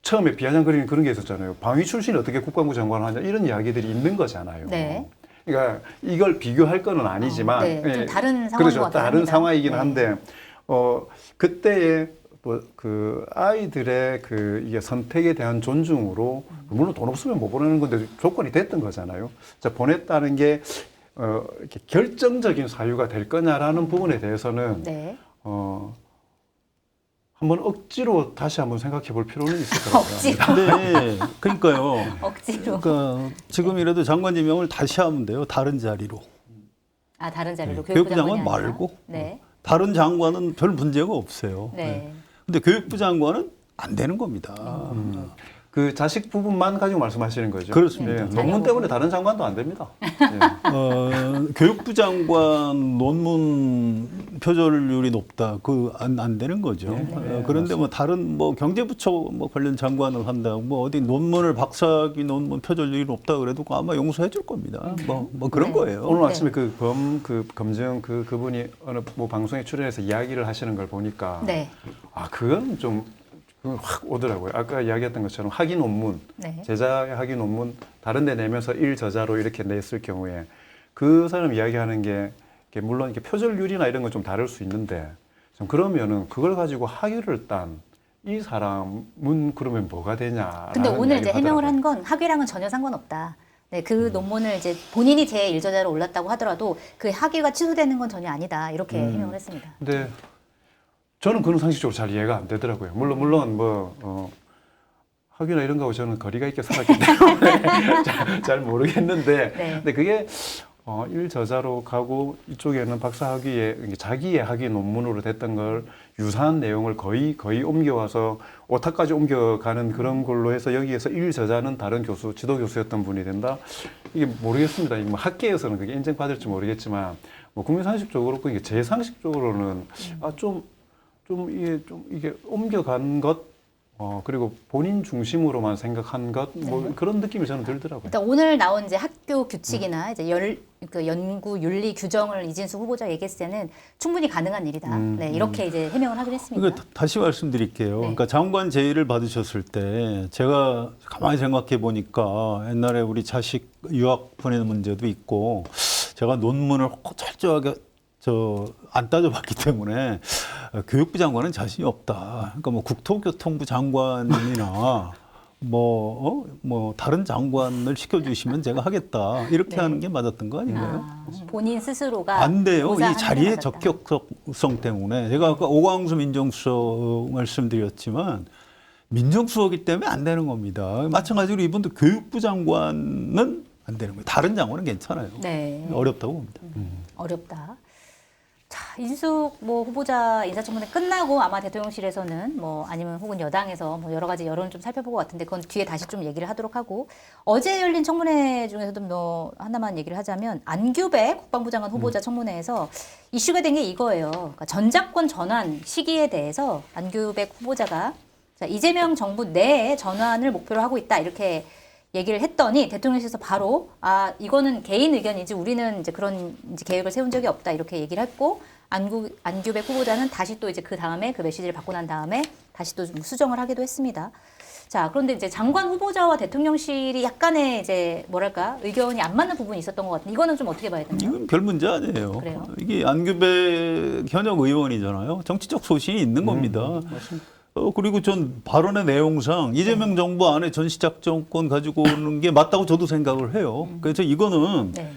Speaker 1: 처음에 비아냥거리는 그런 게 있었잖아요. 방위 출신이 어떻게 국방부 장관을 하냐 이런 이야기들이 있는 거잖아요.
Speaker 3: 네.
Speaker 1: 그러니까 이걸 비교할 거는 아니지만
Speaker 3: 네, 좀 다른 상황인
Speaker 1: 그렇죠.
Speaker 3: 것 같긴
Speaker 1: 다른
Speaker 3: 합니다.
Speaker 1: 상황이긴
Speaker 3: 네.
Speaker 1: 한데 그때의 그 아이들의 그 이게 선택에 대한 존중으로 물론 돈 없으면 못 보내는 건데 조건이 됐던 거잖아요. 자, 보냈다는 게 이렇게 결정적인 사유가 될 거냐라는 부분에 대해서는
Speaker 3: 네.
Speaker 1: 한번 억지로 다시 한번 생각해 볼 필요는 있을 것
Speaker 3: 억지로.
Speaker 1: 같습니다.
Speaker 2: 네, 그러니까요.
Speaker 3: 억지로.
Speaker 2: 그러니까 지금이라도 장관 지명을 다시 하면 돼요. 다른 자리로.
Speaker 3: 아, 다른 자리로
Speaker 2: 네,
Speaker 3: 교육부
Speaker 2: 교육부
Speaker 3: 장관이
Speaker 2: 장관
Speaker 3: 아니라.
Speaker 2: 말고.
Speaker 3: 네.
Speaker 2: 다른 장관은 별 문제가 없어요.
Speaker 3: 네.
Speaker 2: 근데 교육부 장관은 안 되는 겁니다.
Speaker 1: 그 자식 부분만 가지고 말씀하시는 거죠.
Speaker 2: 그렇습니다.
Speaker 1: 예, 논문 때문에 다른 장관도 안 됩니다.
Speaker 2: 교육부 장관 논문 표절률이 높다. 그 안 되는 거죠. 그런데 뭐 다른 뭐 경제부처 뭐 관련 장관을 한다. 뭐 어디 논문을 박사학위 논문 표절률이 높다 그래도 아마 용서해 줄 겁니다. 뭐 그런
Speaker 3: 네.
Speaker 2: 거예요.
Speaker 1: 오늘 아침에 그 검증 그분이 어느 뭐 방송에 출연해서 이야기를 하시는 걸 보니까
Speaker 3: 네.
Speaker 1: 그건 좀 확 오더라고요. 아까 이야기했던 것처럼 학위 논문,
Speaker 3: 네.
Speaker 1: 제자 학위 논문 다른 데 내면서 일저자로 이렇게 냈을 경우에 그 사람 이야기하는 게 물론 이렇게 표절률이나 이런 건 좀 다를 수 있는데 좀 그러면은 그걸 가지고 학위를 딴 이 사람은 그러면 뭐가 되냐?
Speaker 3: 근데 오늘 이제 해명을 한 건 학위랑은 전혀 상관없다. 네, 그 논문을 이제 본인이 제 일저자로 올랐다고 하더라도 그 학위가 취소되는 건 전혀 아니다. 이렇게 해명을 했습니다.
Speaker 1: 근데 저는 그런 상식적으로 잘 이해가 안 되더라고요. 물론 학위나 이런 거하고 저는 거리가 있게 살았기 때문에 잘 모르겠는데,
Speaker 3: 네.
Speaker 1: 근데 그게 일저자로 가고 이쪽에는 박사 학위에 자기의 학위 논문으로 됐던 걸 유사한 내용을 거의 옮겨와서 오타까지 옮겨가는 그런 걸로 해서 여기에서 일저자는 다른 교수, 지도 교수였던 분이 된다. 이게 모르겠습니다. 뭐 학계에서는 그게 인정받을지 모르겠지만, 뭐 국민 상식적으로 그게 제 상식적으로는 좀 이게 옮겨간 것, 그리고 본인 중심으로만 생각한 것, 뭐 그런 느낌이 저는 들더라고요.
Speaker 3: 일단 오늘 나온 이제 학교 규칙이나 이제 그 연구 윤리 규정을 이진수 후보자 얘기했을 때는 충분히 가능한 일이다. 네, 이렇게 이제 해명을 하긴 했습니다.
Speaker 2: 그러니까 다시 말씀드릴게요.
Speaker 3: 네.
Speaker 2: 그러니까 장관 제의를 받으셨을 때 제가 가만히 생각해 보니까 옛날에 우리 자식 유학 보내는 문제도 있고 제가 논문을 철저하게 안 따져봤기 때문에 교육부 장관은 자신이 없다. 그러니까 뭐 국토교통부 장관이나 뭐 다른 장관을 시켜주시면 제가 하겠다. 이렇게
Speaker 3: 네.
Speaker 2: 하는 게 맞았던 거 아닌가요?
Speaker 3: 본인 스스로가
Speaker 2: 안 돼요. 이
Speaker 3: 고사하는 게
Speaker 2: 자리의
Speaker 3: 맞았다.
Speaker 2: 적격성 때문에. 제가 아까 오광수 민정수석 말씀드렸지만 민정수석이기 때문에 안 되는 겁니다. 마찬가지로 이분도 교육부 장관은 안 되는 거예요. 다른 장관은 괜찮아요.
Speaker 3: 네.
Speaker 2: 어렵다고 봅니다.
Speaker 3: 어렵다. 자, 이준숙 뭐 후보자 인사청문회 끝나고 아마 대통령실에서는 뭐 아니면 혹은 여당에서 뭐 여러 가지 여론을 좀 살펴볼 것 같은데 그건 뒤에 다시 좀 얘기를 하도록 하고 어제 열린 청문회 중에서도 뭐 하나만 얘기를 하자면 안규백 국방부 장관 후보자 청문회에서 이슈가 된 게 이거예요. 그러니까 전작권 전환 시기에 대해서 안규백 후보자가 자, 이재명 정부 내에 전환을 목표로 하고 있다 이렇게 얘기를 했더니 대통령실에서 바로 이거는 개인 의견이지 우리는 이제 그런 이제 계획을 세운 적이 없다 이렇게 얘기를 했고 안규백 후보자는 다시 또 이제 그 다음에 그 메시지를 받고 난 다음에 다시 또 좀 수정을 하기도 했습니다. 자, 그런데 이제 장관 후보자와 대통령실이 약간의 이제 뭐랄까 의견이 안 맞는 부분이 있었던 것 같은데 이거는 좀 어떻게 봐야 되나요?
Speaker 2: 이건 별 문제 아니에요.
Speaker 3: 그래요?
Speaker 2: 이게 안규백 현역 의원이잖아요. 정치적 소신이 있는 겁니다.
Speaker 1: 맞습니다.
Speaker 2: 그리고 전 발언의 내용상 이재명 정부 안에 전시작전권 가지고 오는 게 맞다고 저도 생각을 해요. 그래서 이거는
Speaker 3: 네.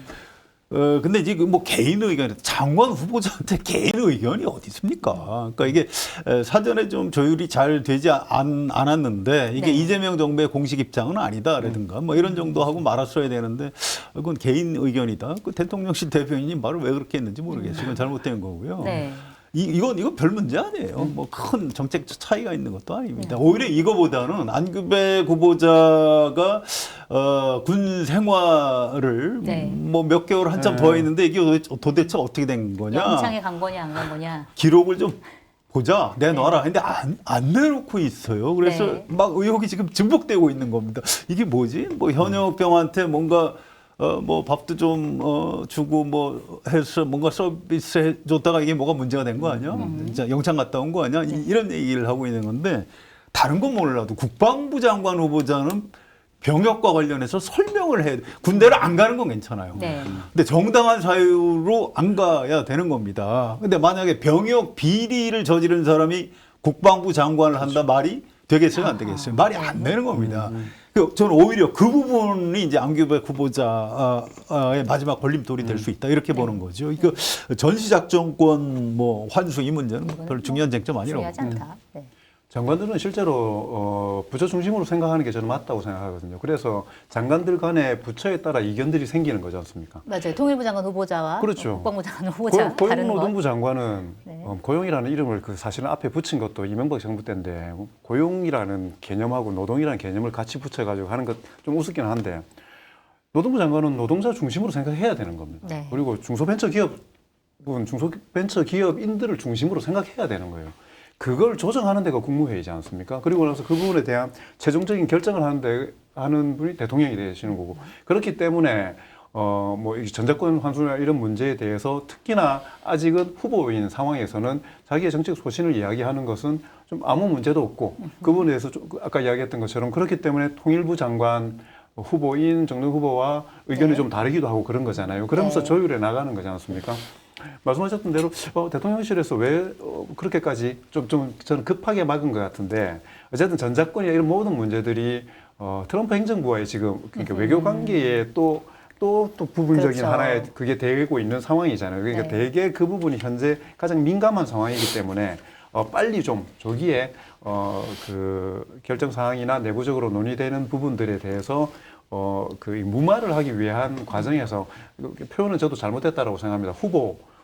Speaker 2: 근데 이제 뭐 개인 의견, 장관 후보자한테 개인 의견이 어디 있습니까? 그러니까 이게 사전에 좀 조율이 잘 되지 않았는데 이게
Speaker 3: 네.
Speaker 2: 이재명 정부의 공식 입장은 아니다라든가 뭐 이런 정도 하고 말았어야 되는데 그건 개인 의견이다. 그 대통령실 대변인이 말을 왜 그렇게 했는지 모르겠어요. 이건 잘못된 거고요.
Speaker 3: 네.
Speaker 2: 이건 별 문제 아니에요. 뭐 큰 정책 차이가 있는 것도 아닙니다. 오히려 이거보다는 안규백 후보자가 군 생활을
Speaker 3: 네.
Speaker 2: 뭐 몇 개월 한참 더 했는데 이게 도대체 어떻게 된 거냐?
Speaker 3: 영창에 간 거냐 안 간 거냐.
Speaker 2: 기록을 좀 보자, 내놔라. 근데 안 내놓고 있어요. 그래서
Speaker 3: 네.
Speaker 2: 막 의혹이 지금 증폭되고 있는 겁니다. 이게 뭐지? 뭐 현역병한테 뭔가 뭐 밥도 좀 주고 뭐 해서 뭔가 서비스 해줬다가 이게 뭐가 문제가 된 거 아니야? 진짜 영창 갔다 온 거 아니야? 이런 얘기를 하고 있는 건데 다른 건 몰라도 국방부 장관 후보자는 병역과 관련해서 설명을 해야 돼. 군대를 안 가는 건 괜찮아요.
Speaker 3: 네.
Speaker 2: 근데 정당한 사유로 안 가야 되는 겁니다. 근데 만약에 병역 비리를 저지른 사람이 국방부 장관을 한다 말이 되겠어요, 안 되겠어요? 말이 안 되는 겁니다. 저는 오히려 그 부분이 이제 안규백 후보자의 마지막 걸림돌이 될 수 있다 이렇게 보는 거죠. 이거 전시작전권 뭐 환수 이 문제는 별 중요한 쟁점 아니라고.
Speaker 3: 중요하지 않다. 네.
Speaker 1: 장관들은 실제로 부처 중심으로 생각하는 게 저는 맞다고 생각하거든요. 그래서 장관들 간의 부처에 따라 이견들이 생기는 거지 않습니까?
Speaker 3: 맞아요. 통일부 장관 후보자와
Speaker 1: 그렇죠.
Speaker 3: 국방부 장관 후보자 다른 것.
Speaker 1: 고용노동부 장관은
Speaker 3: 네.
Speaker 1: 고용이라는 이름을 사실은 앞에 붙인 것도 이명박 정부 때인데 고용이라는 개념하고 노동이라는 개념을 같이 붙여가지고 하는 것 좀 우습긴 한데 노동부 장관은 노동자 중심으로 생각해야 되는 겁니다.
Speaker 3: 네.
Speaker 1: 그리고 중소벤처기업인들을 중심으로 생각해야 되는 거예요. 그걸 조정하는 데가 국무회의지 않습니까? 그리고 나서 그 부분에 대한 최종적인 결정을 하는 분이 대통령이 되시는 거고 그렇기 때문에 뭐 전자권 환수나 이런 문제에 대해서 특히나 아직은 후보인 상황에서는 자기의 정책 소신을 이야기하는 것은 좀 아무 문제도 없고 그 부분에 대해서 좀 아까 이야기했던 것처럼 그렇기 때문에 통일부 장관 후보인 정동 후보와 의견이
Speaker 3: 네.
Speaker 1: 좀 다르기도 하고 그런 거잖아요. 그러면서
Speaker 3: 네.
Speaker 1: 조율해 나가는 거지 않습니까? 말씀하셨던 대로 대통령실에서 왜 그렇게까지 좀 저는 급하게 막은 것 같은데 어쨌든 전자권이나 이런 모든 문제들이 트럼프 행정부와의 지금 그러니까 외교 관계에 또 부분적인
Speaker 3: 그렇죠.
Speaker 1: 하나의 그게 되고 있는 상황이잖아요. 그러니까
Speaker 3: 네.
Speaker 1: 대개 그 부분이 현재 가장 민감한 상황이기 때문에 빨리 좀 조기에 그 결정 사항이나 내부적으로 논의되는 부분들에 대해서 그 무마를 하기 위한 과정에서 표현은 저도 잘못했다라고 생각합니다.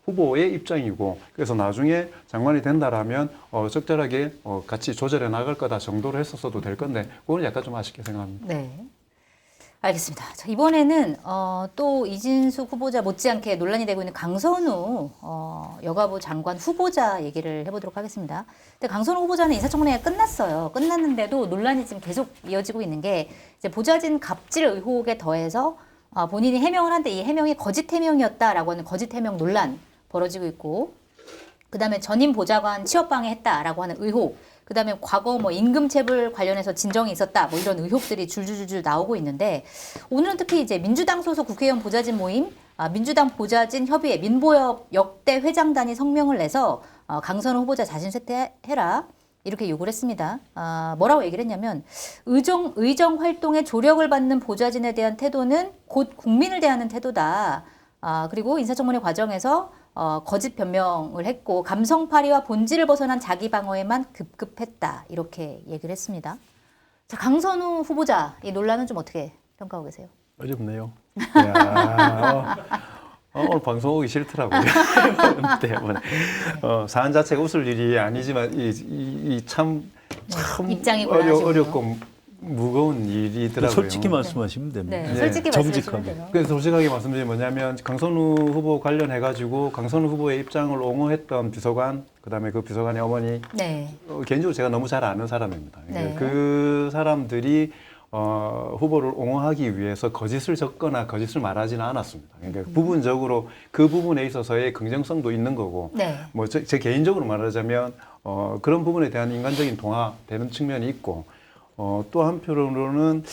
Speaker 1: 후보의 입장이고 그래서 나중에 장관이 된다라면 적절하게 같이 조절해 나갈 거다 정도로 했었어도 될 건데 그건 약간 좀 아쉽게 생각합니다.
Speaker 3: 네. 알겠습니다. 자, 이번에는 또 이진숙 후보자 못지않게 논란이 되고 있는 강선우 여가부 장관 후보자 얘기를 해보도록 하겠습니다. 근데 강선우 후보자는 인사청문회가 끝났어요. 끝났는데도 논란이 지금 계속 이어지고 있는 게 이제 보좌진 갑질 의혹에 더해서 본인이 해명을 한데 이 해명이 거짓 해명이었다라고 하는 거짓 해명 논란 벌어지고 있고, 그 다음에 전임 보좌관 취업방해했다라고 하는 의혹, 그 다음에 과거 뭐 임금체불 관련해서 진정이 있었다, 뭐 이런 의혹들이 줄줄줄 나오고 있는데, 오늘은 특히 이제 민주당 소속 국회의원 보좌진 모임, 민주당 보좌진 협의회 민보협 역대 회장단이 성명을 내서 강선우 후보자 자진 쇠퇴해라 이렇게 요구를 했습니다. 뭐라고 얘기를 했냐면 의정 활동에 조력을 받는 보좌진에 대한 태도는 곧 국민을 대하는 태도다. 그리고 인사청문회 과정에서 거짓 변명을 했고 감성파리와 본질을 벗어난 자기 방어에만 급급했다 이렇게 얘기를 했습니다. 자, 강선우 후보자 이 논란은 좀 어떻게 평가하고 계세요?
Speaker 1: 어렵네요. 오늘 방송 오기 싫더라고요. 때문에 사안 자체가 웃을 일이 아니지만 참
Speaker 3: 입장이 곤란하시군요.
Speaker 1: 어렵고 무거운 일이더라고요.
Speaker 2: 솔직히 말씀하시면 됩니다.
Speaker 3: 네, 솔직히 말씀하시면 돼요.
Speaker 1: 그래서 솔직하게 말씀드리면 뭐냐면 강선우 후보 관련해가지고 강선우 후보의 입장을 옹호했던 비서관, 그다음에 그 비서관의 어머니,
Speaker 3: 네.
Speaker 1: 개인적으로 제가 너무 잘 아는 사람입니다.
Speaker 3: 네.
Speaker 1: 그 사람들이 후보를 옹호하기 위해서 거짓을 적거나 거짓을 말하지는 않았습니다. 그러니까 부분적으로 그 부분에 있어서의 긍정성도 있는 거고,
Speaker 3: 네.
Speaker 1: 뭐 제 개인적으로 말하자면 그런 부분에 대한 인간적인 동화되는 측면이 있고, 또 한편으로는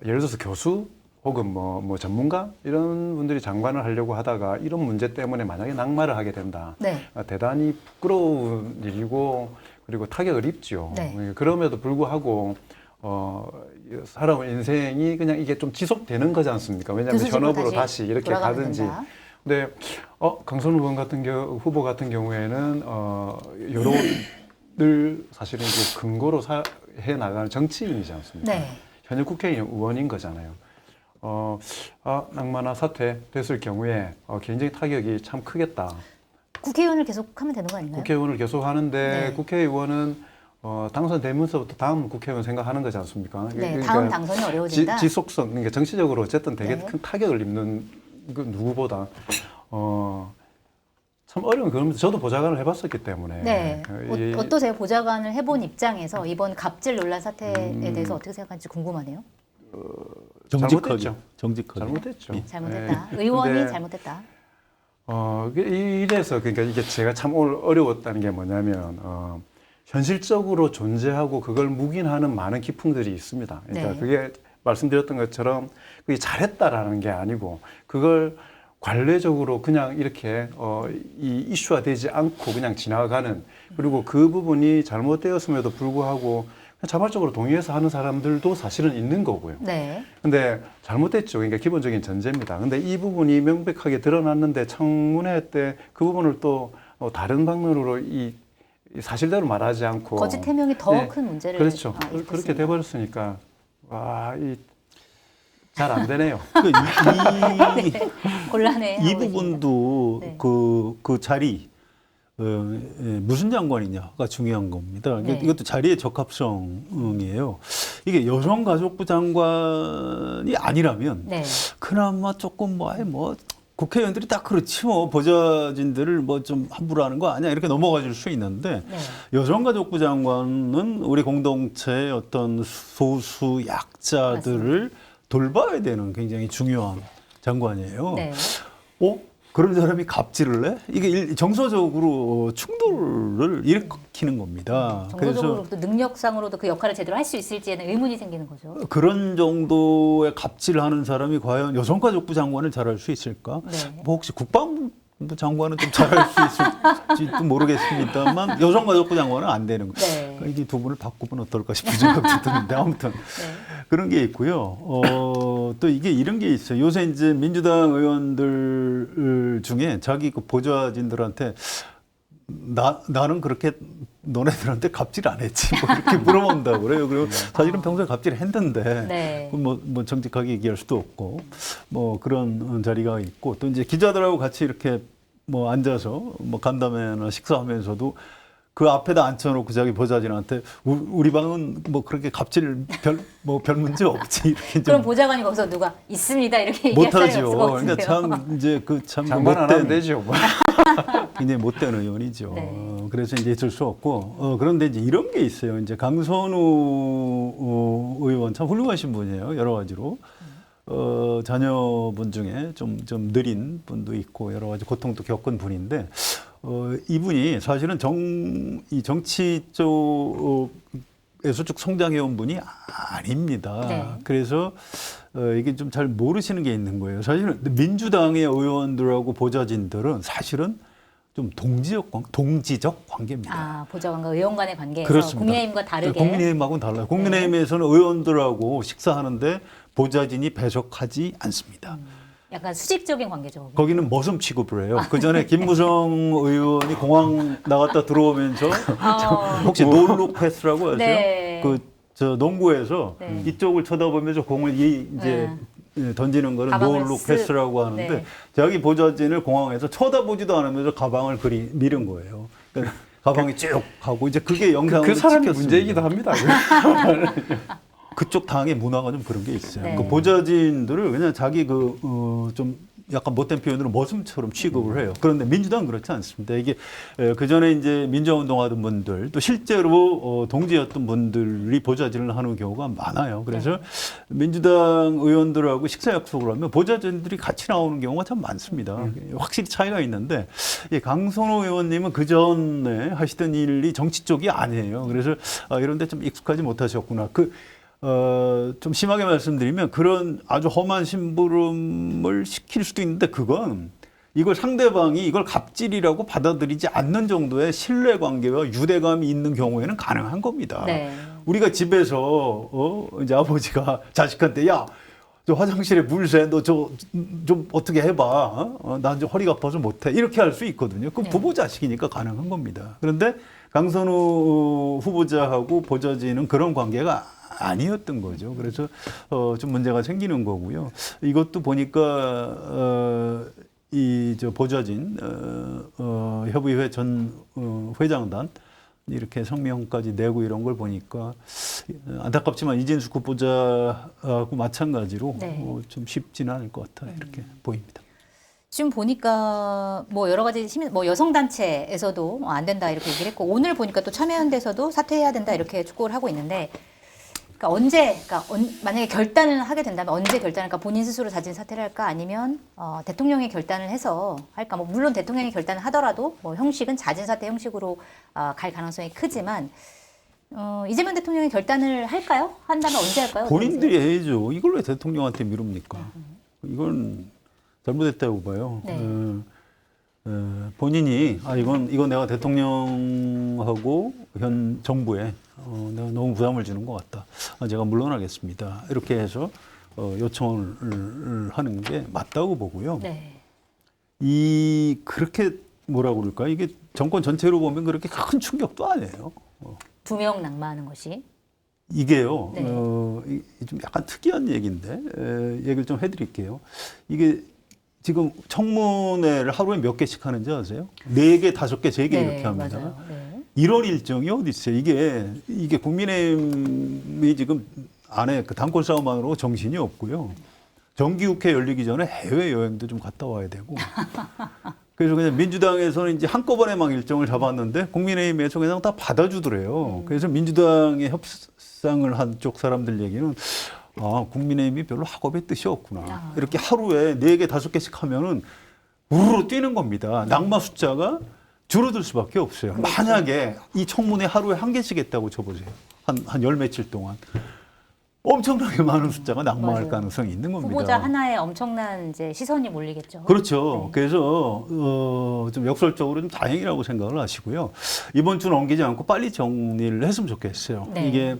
Speaker 1: 예를 들어서 교수 혹은 뭐 전문가 이런 분들이 장관을 하려고 하다가 이런 문제 때문에 만약에 낙마를 하게 된다.
Speaker 3: 네.
Speaker 1: 대단히 부끄러운 일이고 그리고 타격을 입죠.
Speaker 3: 네.
Speaker 1: 그럼에도 불구하고 살아온 인생이 그냥 이게 좀 지속되는 거지 않습니까? 왜냐하면
Speaker 3: 교수직으로
Speaker 1: 현업으로 다시 이렇게
Speaker 3: 돌아가면
Speaker 1: 가든지.
Speaker 3: 된다.
Speaker 1: 근데 강선우 후보 같은 경우에는 여론을 사실은 그 근거로 해 나가는 정치인이지 않습니까?
Speaker 3: 네.
Speaker 1: 현역 국회의원인 거잖아요. 낙마나 사퇴 됐을 경우에 굉장히 타격이 참 크겠다.
Speaker 3: 국회의원을 계속하면 되는 거 아닌가요?
Speaker 1: 국회의원을 계속 하는데
Speaker 3: 네.
Speaker 1: 국회의원은 당선되면서부터 다음 국회의원 생각하는 거지 않습니까?
Speaker 3: 네, 다음 당선이 어려워진다.
Speaker 1: 지속성, 그러니까 정치적으로 어쨌든 되게
Speaker 3: 네.
Speaker 1: 큰 타격을 입는 그 누구보다 참 어려운 그러면서 저도 보좌관을 해봤었기 때문에
Speaker 3: 네.
Speaker 1: 이-
Speaker 3: 어떠세요? 보좌관을 해본 입장에서 이번 갑질 논란 사태에 대해서 어떻게 생각하는지 궁금하네요.
Speaker 1: 잘못됐죠.
Speaker 2: 정직하게.
Speaker 1: 잘못됐죠.
Speaker 3: 잘못했다.
Speaker 1: 예.
Speaker 3: 의원이
Speaker 1: 근데,
Speaker 3: 잘못했다.
Speaker 1: 이래서 그러니까 이게 제가 참 오늘 어려웠다는 게 뭐냐면 현실적으로 존재하고 그걸 묵인하는 많은 기풍들이 있습니다. 그러니까
Speaker 3: 네.
Speaker 1: 그게 말씀드렸던 것처럼 그게 잘했다라는 게 아니고 그걸 관례적으로 그냥 이렇게 이 이슈화 되지 않고 그냥 지나가는, 그리고 그 부분이 잘못되었음에도 불구하고 그냥 자발적으로 동의해서 하는 사람들도 사실은 있는 거고요.
Speaker 3: 네.
Speaker 1: 근데 잘못됐죠. 그러니까 기본적인 전제입니다. 근데 이 부분이 명백하게 드러났는데 청문회 때 그 부분을 또 다른 방면으로 이 사실대로 말하지 않고
Speaker 3: 거짓 해명이 더
Speaker 1: 네,
Speaker 3: 큰 문제를
Speaker 1: 그렇죠.
Speaker 3: 일으켰습니다.
Speaker 1: 그렇게 돼버렸으니까 잘 안 되네요.
Speaker 3: 곤란해.
Speaker 2: 이 부분도
Speaker 3: 네.
Speaker 2: 그 자리 무슨 장관이냐가 중요한 겁니다.
Speaker 3: 네.
Speaker 2: 이것도 자리의 적합성이에요. 이게 여성가족부 장관이 아니라면
Speaker 3: 네.
Speaker 2: 그나마 조금 뭐 국회의원들이 딱 그렇지 뭐 보좌진들을 뭐 좀 함부로 하는 거 아니야 이렇게 넘어가 줄 수 있는데
Speaker 3: 네.
Speaker 2: 여성가족부 장관은 우리 공동체의 어떤 소수 약자들을 돌봐야 되는 굉장히 중요한 장관이에요.
Speaker 3: 네.
Speaker 2: 그런 사람이 갑질을 해? 이게 정서적으로 충돌을 일으키는 겁니다.
Speaker 3: 정서적으로도 능력상으로도 그 역할을 제대로 할 수 있을지에는 의문이 생기는 거죠.
Speaker 2: 그런 정도의 갑질을 하는 사람이 과연 여성가족부 장관을 잘할 수 있을까?
Speaker 3: 네.
Speaker 2: 뭐 혹시 국방부 장관은 좀 잘할 수 있을지도 모르겠습니다만 여성가족부 장관은 안 되는 거예요.
Speaker 3: 네.
Speaker 2: 그러니까 이게 두 분을 바꾸면 어떨까 싶은 생각도 드는데 아무튼
Speaker 3: 네.
Speaker 2: 그런 게 있고요. 또 이게 이런 게 있어요. 요새 이제 민주당 의원들 중에 자기 그 보좌진들한테 나는 그렇게 너네들한테 갑질 안 했지 뭐 이렇게 물어본다고 그래요. 그리고 사실은 평소에 갑질을 했는데
Speaker 3: 네.
Speaker 2: 뭐 정직하게 얘기할 수도 없고 뭐 그런 자리가 있고 또 이제 기자들하고 같이 이렇게 뭐 앉아서 뭐 간담회나 식사하면서도 그 앞에다 앉혀놓고 자기 보좌진한테 우리 방은 뭐 그렇게 갑질 별 문제 없지 이렇게
Speaker 3: 그럼 보좌관이 거기서 누가 있습니다 이렇게 얘기할 사람이
Speaker 2: 못하죠.
Speaker 3: 없을 것 같은데요.
Speaker 2: 그러니까 참 이제 참
Speaker 1: 장관 안 하면 되죠. 뭐.
Speaker 2: 굉장히 못된 의원이죠.
Speaker 3: 네.
Speaker 2: 그래서 이제 있을 수 없고 그런데 이제 이런 게 있어요. 이제 강선우 의원 참 훌륭하신 분이에요. 여러 가지로. 자녀분 중에 좀 느린 분도 있고 여러 가지 고통도 겪은 분인데 이분이 사실은 이 정치 쪽에서 쭉 성장해온 분이 아닙니다.
Speaker 3: 네.
Speaker 2: 그래서 이게 좀 잘 모르시는 게 있는 거예요. 사실은 민주당의 의원들하고 보좌진들은 사실은 좀 동지적 관계입니다.
Speaker 3: 아, 보좌관과 의원 간의 관계에서
Speaker 2: 그렇습니다.
Speaker 3: 국민의힘과 다르게.
Speaker 2: 국민의힘하고는 달라요. 국민의힘에서는 의원들하고 식사하는데 보좌진이 배석하지 않습니다.
Speaker 3: 약간 수직적인 관계죠.
Speaker 2: 거기는 머슴 취급을 해요. 그 전에 김무성 의원이 공항 나갔다 들어오면서 혹시 노룩 패스라고 아세요?
Speaker 3: 네.
Speaker 2: 저 농구에서
Speaker 3: 네.
Speaker 2: 이쪽을 쳐다보면서 공을 이제 던지는 거는
Speaker 3: 가방을
Speaker 2: 노룩 패스라고 하는데
Speaker 3: 네.
Speaker 2: 자기 보좌진을 공항에서 쳐다보지도 않으면서 가방을 밀은 거예요. 그러니까 가방이 쭉 가고 이제 그게 영상으로
Speaker 1: 그 사람이
Speaker 2: 찍혔습니다.
Speaker 1: 문제이기도 합니다.
Speaker 2: 그쪽 당의 문화가 좀 그런 게 있어요.
Speaker 3: 네.
Speaker 2: 그 보좌진들을 그냥 자기 좀 약간 못된 표현으로 머슴처럼 취급을 해요. 그런데 민주당은 그렇지 않습니다. 이게 그 전에 이제 민주화운동하던 분들 또 실제로 동지였던 분들이 보좌진을 하는 경우가 많아요. 그래서 민주당 의원들하고 식사 약속을 하면 보좌진들이 같이 나오는 경우가 참 많습니다. 확실히 차이가 있는데 이 강선호 의원님은 그 전에 하시던 일이 정치 쪽이 아니에요. 그래서 이런 데 좀 익숙하지 못하셨구나. 좀 심하게 말씀드리면 그런 아주 험한 심부름을 시킬 수도 있는데 그건 이걸 상대방이 이걸 갑질이라고 받아들이지 않는 정도의 신뢰관계와 유대감이 있는 경우에는 가능한 겁니다.
Speaker 3: 네.
Speaker 2: 우리가 집에서 이제 아버지가 자식한테 야, 저 화장실에 물 새, 너 좀 어떻게 해봐. 난 좀 허리가 아파서 못해. 이렇게 할 수 있거든요. 그
Speaker 3: 네.
Speaker 2: 부부 자식이니까 가능한 겁니다. 그런데 강선우 후보자하고 보좌진은 그런 관계가 아니었던 거죠. 그래서 좀 문제가 생기는 거고요. 이것도 보니까 저 보좌진 협의회 전 회장단 이렇게 성명까지 내고 이런 걸 보니까 안타깝지만 이진숙 후보자하고 마찬가지로
Speaker 3: 네.
Speaker 2: 좀 쉽지는 않을 것 같아 이렇게 보입니다.
Speaker 3: 지금 보니까 뭐 여러 가지 뭐 여성 단체에서도 안 된다 이렇게 얘기를 했고 오늘 보니까 또 참여연대에서도 사퇴해야 된다 이렇게 촉구를 하고 있는데 만약에 결단을 하게 된다면 언제 결단할까? 본인 스스로 자진 사퇴를 할까? 아니면 대통령이 결단을 해서 할까? 뭐 물론 대통령이 결단을 하더라도 뭐 형식은 자진 사퇴 형식으로 갈 가능성이 크지만 이재명 대통령이 결단을 할까요? 한다면 언제 할까요?
Speaker 2: 본인들이 해야죠. 이걸 왜 대통령한테 미룹니까? 이건 잘못했다고 봐요.
Speaker 3: 네.
Speaker 2: 본인이 이건 내가 대통령하고 현 정부에 내가 너무 부담을 주는 것 같다. 제가 물러나겠습니다. 이렇게 해서 요청을 하는 게 맞다고 보고요.
Speaker 3: 네.
Speaker 2: 그렇게 뭐라고 그럴까? 이게 정권 전체로 보면 그렇게 큰 충격도 아니에요.
Speaker 3: 두 명 낙마하는 것이
Speaker 2: 이게요.
Speaker 3: 네.
Speaker 2: 좀 약간 특이한 얘기인데 얘기를 좀 해드릴게요. 이게 지금 청문회를 하루에 몇 개씩 하는지 아세요? 4개, 5개, 3개
Speaker 3: 네,
Speaker 2: 이렇게 합니다.
Speaker 3: 맞아요. 네.
Speaker 2: 이런 일정이 어디 있어요? 이게 국민의힘이 지금 안에 그 당권 싸움만으로 정신이 없고요. 정기국회 열리기 전에 해외 여행도 좀 갔다 와야 되고. 그래서 그냥 민주당에서는 이제 한꺼번에 막 일정을 잡았는데 국민의힘에서 그냥 다 받아주더래요. 그래서 민주당의 협상을 한 쪽 사람들 얘기는 국민의힘이 별로 학업에 뜻이 없구나. 이렇게 하루에 4개, 5개씩 하면은 우르르 뛰는 겁니다. 낙마 숫자가 줄어들 수밖에 없어요.
Speaker 3: 그렇죠.
Speaker 2: 만약에 이 청문회 하루에 1개씩 했다고 쳐보세요. 한 열 며칠 동안. 엄청나게 많은 숫자가 낙마할
Speaker 3: 맞아요.
Speaker 2: 가능성이 있는 겁니다.
Speaker 3: 후보자 하나에 엄청난 이제 시선이 몰리겠죠.
Speaker 2: 그렇죠.
Speaker 3: 네.
Speaker 2: 그래서 좀 역설적으로 좀 다행이라고 생각을 하시고요. 이번 주 넘기지 않고 빨리 정리를 했으면 좋겠어요.
Speaker 3: 네.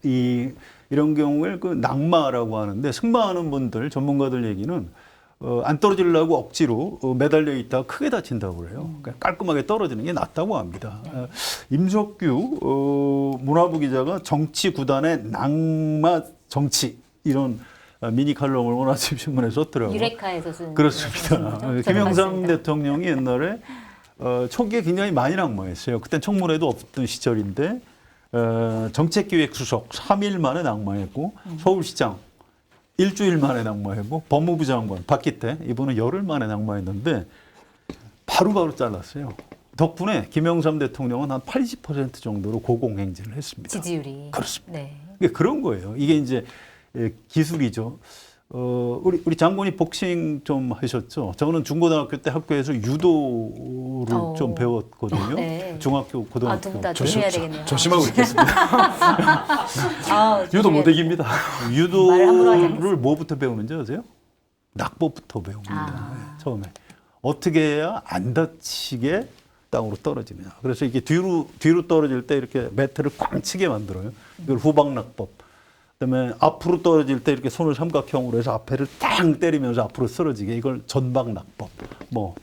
Speaker 2: 이게 이런 경우에 그 낙마라고 하는데 승마하는 분들 전문가들 얘기는 안 떨어지려고 억지로 매달려 있다가 크게 다친다고 그래요. 그러니까 깔끔하게 떨어지는 게 낫다고 합니다. 임석규 문화부 기자가 정치 구단의 낙마 정치 이런 미니 칼럼을 오나집 신문에 썼더라고요.
Speaker 3: 유레카에서 쓴
Speaker 2: 그렇습니다.
Speaker 3: 저는
Speaker 2: 김영삼
Speaker 3: 봤습니다.
Speaker 2: 대통령이 옛날에 초기에 굉장히 많이 낙마했어요. 그땐 청문회도 없던 시절인데 정책기획수석 3일 만에 낙마했고 서울시장 일주일 만에 낙마했고 법무부 장관 박기태 이분은 열흘 만에 낙마했는데 바로바로 잘랐어요. 덕분에 김영삼 대통령은 한 80% 정도로 고공행진을 했습니다.
Speaker 3: 지지율이
Speaker 2: 그렇습니다.
Speaker 3: 네.
Speaker 2: 이게 그런 거예요. 이게 이제 기술이죠. 우리 장군이 복싱 좀 하셨죠. 저는 중고등학교 때 학교에서 유도를 좀 배웠거든요.
Speaker 3: 네.
Speaker 2: 중학교, 고등학교.
Speaker 3: 두 분 다 조심해야 되겠네요.
Speaker 1: 조심하고 있겠습니다. 유도 못 이깁니다.
Speaker 3: 말을 함부로 하지
Speaker 2: 유도를 뭐부터 배우는지 아세요? 낙법부터 배웁니다. 네, 처음에. 어떻게 해야 안 다치게 땅으로 떨어지느냐. 그래서 이게 뒤로 떨어질 때 이렇게 매트를 꽝 치게 만들어요. 이걸 후방낙법. 그다음에 앞으로 떨어질 때 이렇게 손을 삼각형으로 해서 앞에를 탕 때리면서 앞으로 쓰러지게 이걸 전방낙법, 뭐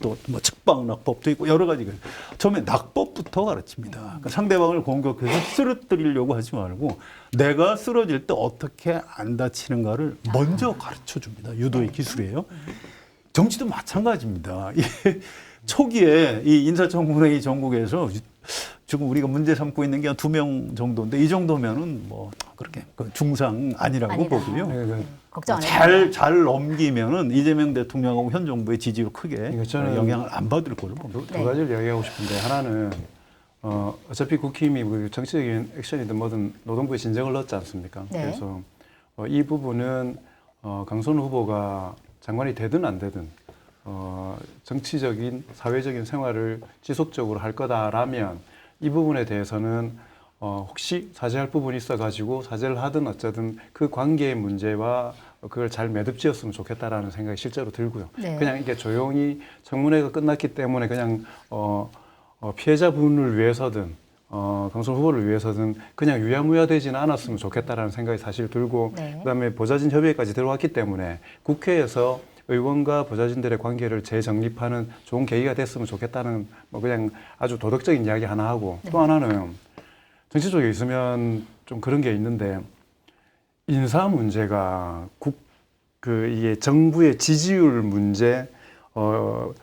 Speaker 2: 측방낙법도 있고 여러 가지가 있어요. 처음에 낙법부터 가르칩니다. 그러니까 상대방을 공격해서 쓰러뜨리려고 하지 말고 내가 쓰러질 때 어떻게 안 다치는가를 먼저 가르쳐 줍니다. 유도의 기술이에요. 정치도 마찬가지입니다. 초기에 이 인사청문회 전국에서 지금 우리가 문제 삼고 있는 게 한 2명 정도인데 이 정도면은 뭐 그렇게 중상 아니라고
Speaker 3: 아니다.
Speaker 2: 보고요.
Speaker 1: 네,
Speaker 3: 걱정 안 해요.
Speaker 2: 잘 넘기면은 이재명 대통령하고 현 정부의 지지로 크게
Speaker 1: 이거 저는
Speaker 2: 영향을 안 받을 거로 봅니다.
Speaker 1: 두 가지를 이야기하고 싶은데 하나는 어차피 국힘이 뭐 정치적인 액션이든 뭐든 노동부에 진정을 넣었지 않습니까?
Speaker 3: 네.
Speaker 1: 그래서 이 부분은 강선우 후보가 장관이 되든 안 되든 정치적인 사회적인 생활을 지속적으로 할 거다라면 이 부분에 대해서는 혹시 사죄할 부분이 있어가지고 사죄를 하든 어쩌든 그 관계의 문제와 그걸 잘 매듭지었으면 좋겠다라는 생각이 실제로 들고요.
Speaker 3: 네.
Speaker 1: 그냥 이게 조용히 청문회가 끝났기 때문에 그냥 피해자분을 위해서든 강선 후보를 위해서든 그냥 유야무야되지는 않았으면 좋겠다라는 생각이 사실 들고
Speaker 3: 네.
Speaker 1: 그다음에 보좌진 협의회까지 들어왔기 때문에 국회에서 의원과 보좌진들의 관계를 재정립하는 좋은 계기가 됐으면 좋겠다는 뭐 그냥 아주 도덕적인 이야기 하나 하고 또 하나는 정치 쪽에 있으면 좀 그런 게 있는데 인사 문제가 이게 정부의 지지율 문제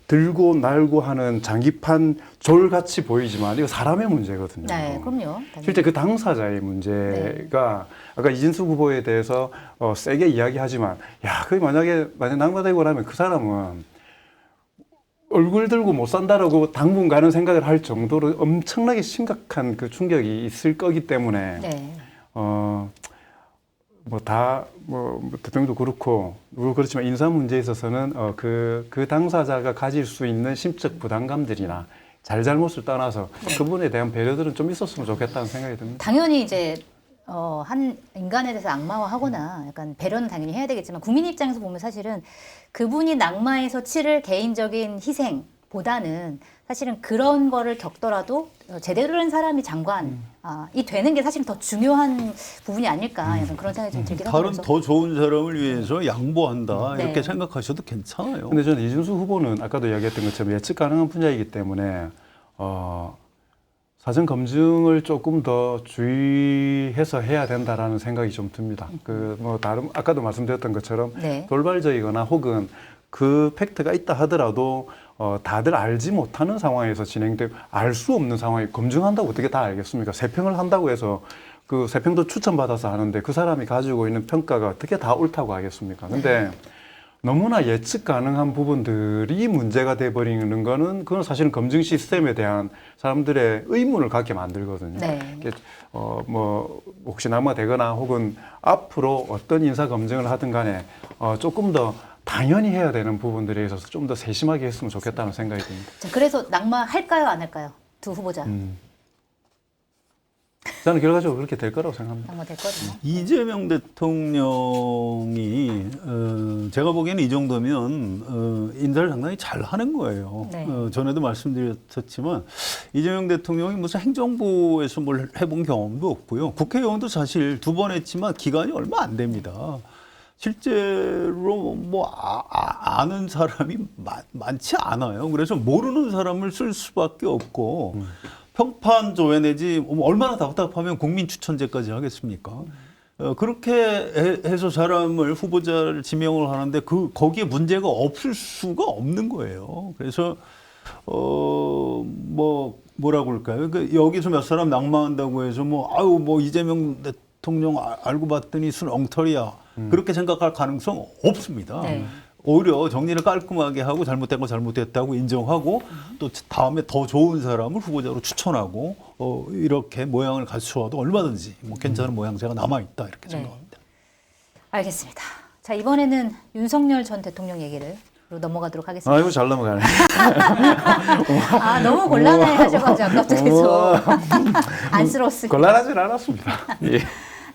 Speaker 1: 들고 날고 하는 장기판 졸같이 보이지만 이거 사람의 문제거든요.
Speaker 3: 네, 그럼요.
Speaker 1: 실제 그 당사자의 문제가 아까 이진숙 후보에 대해서 세게 이야기하지만 야, 그 만약에 낙마되고 나면 그 사람은 얼굴 들고 못 산다라고 당분간은 생각을 할 정도로 엄청나게 심각한 그 충격이 있을 거기 때문에
Speaker 3: 네.
Speaker 1: 대통령도 그렇고 그렇지만 인사 문제에 있어서는 그 당사자가 가질 수 있는 심적 부담감들이나 잘잘못을 떠나서 그분에 대한 배려들은 좀 있었으면 좋겠다는 생각이 듭니다.
Speaker 3: 당연히 이제 한 인간에 대해서 악마화하거나 약간 배려는 당연히 해야 되겠지만 국민 입장에서 보면 사실은 그분이 낙마에서 치를 개인적인 희생보다는 사실은 그런 거를 겪더라도 제대로 된 사람이 장관이 되는 게 사실은 더 중요한 부분이 아닐까 약간 그런 생각이 좀 들긴
Speaker 2: 다른
Speaker 3: 하면서
Speaker 2: 더 좋은 사람을 위해서 양보한다
Speaker 3: 네.
Speaker 2: 이렇게 생각하셔도 괜찮아요.
Speaker 1: 근데 저는 이준수 후보는 아까도 이야기했던 것처럼 예측 가능한 분야이기 때문에 사전 검증을 조금 더 주의해서 해야 된다라는 생각이 좀 듭니다. 다른 아까도 말씀드렸던 것처럼
Speaker 3: 네.
Speaker 1: 돌발적이거나 혹은 그 팩트가 있다 하더라도 다들 알지 못하는 상황에서 진행되고 알 수 없는 상황에 검증한다고 어떻게 다 알겠습니까? 세평을 한다고 해서 그 세평도 추천받아서 하는데 그 사람이 가지고 있는 평가가 어떻게 다 옳다고 하겠습니까? 근데 너무나 예측 가능한 부분들이 문제가 돼버리는 거는 그건 사실은 검증 시스템에 대한 사람들의 의문을 갖게 만들거든요.
Speaker 3: 네.
Speaker 1: 혹시 낙마되거나 혹은 앞으로 어떤 인사 검증을 하든 간에 조금 더 당연히 해야 되는 부분들에 있어서 좀 더 세심하게 했으면 좋겠다는 생각이 듭니다.
Speaker 3: 자, 그래서 낙마할까요, 안 할까요? 두 후보자
Speaker 1: 저는 결과적으로 그렇게 될 거라고 생각합니다.
Speaker 3: 낙마될 거든요.
Speaker 2: 이재명 대통령이 제가 보기에는 이 정도면 인사를 상당히 잘 하는 거예요.
Speaker 3: 네.
Speaker 2: 전에도 말씀드렸지만 이재명 대통령이 무슨 행정부에서 뭘 해본 경험도 없고요. 국회의원도 사실 2번 했지만 기간이 얼마 안 됩니다. 실제로 아는 사람이 많지 않아요. 그래서 모르는 사람을 쓸 수밖에 없고 평판조회 내지 얼마나 답답하면 국민 추천제까지 하겠습니까? 그렇게 해서 사람을 후보자를 지명을 하는데 거기에 문제가 없을 수가 없는 거예요. 그래서 뭐라고 할까요? 여기서 몇 사람 낙마한다고 해서 이재명 대통령 알고 봤더니 순 엉터리야. 그렇게 생각할 가능성 없습니다.
Speaker 3: 네.
Speaker 2: 오히려 정리를 깔끔하게 하고 잘못된 거 잘못됐다고 인정하고 또 다음에 더 좋은 사람을 후보자로 추천하고 이렇게 모양을 갖추어도 얼마든지 괜찮은 모양새가 남아있다 이렇게 생각합니다.
Speaker 3: 알겠습니다. 자, 이번에는 윤석열 전 대통령 얘기를 넘어가도록 하겠습니다.
Speaker 1: 아이고 잘 넘어가네.
Speaker 3: 너무 곤란해 하셔가지고 아까부터 계속 안쓰러웠습니다.
Speaker 1: 곤란하진 않았습니다. 예.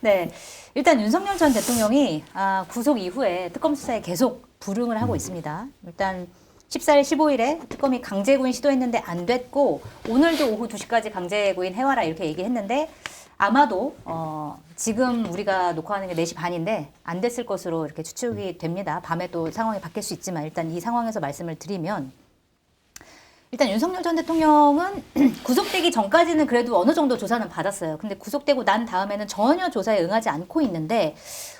Speaker 3: 네, 일단 윤석열 전 대통령이 구속 이후에 특검 수사에 계속 불응을 하고 있습니다. 일단 14일, 15일에 특검이 강제구인 시도했는데 안 됐고 오늘도 오후 2시까지 강제구인 해와라 이렇게 얘기했는데 아마도 지금 우리가 녹화하는 게 4시 반인데 안 됐을 것으로 이렇게 추측이 됩니다. 밤에 또 상황이 바뀔 수 있지만 일단 이 상황에서 말씀을 드리면 일단 윤석열 전 대통령은 구속되기 전까지는 그래도 어느 정도 조사는 받았어요. 근데 구속되고 난 다음에는 전혀 조사에 응하지 않고 있는데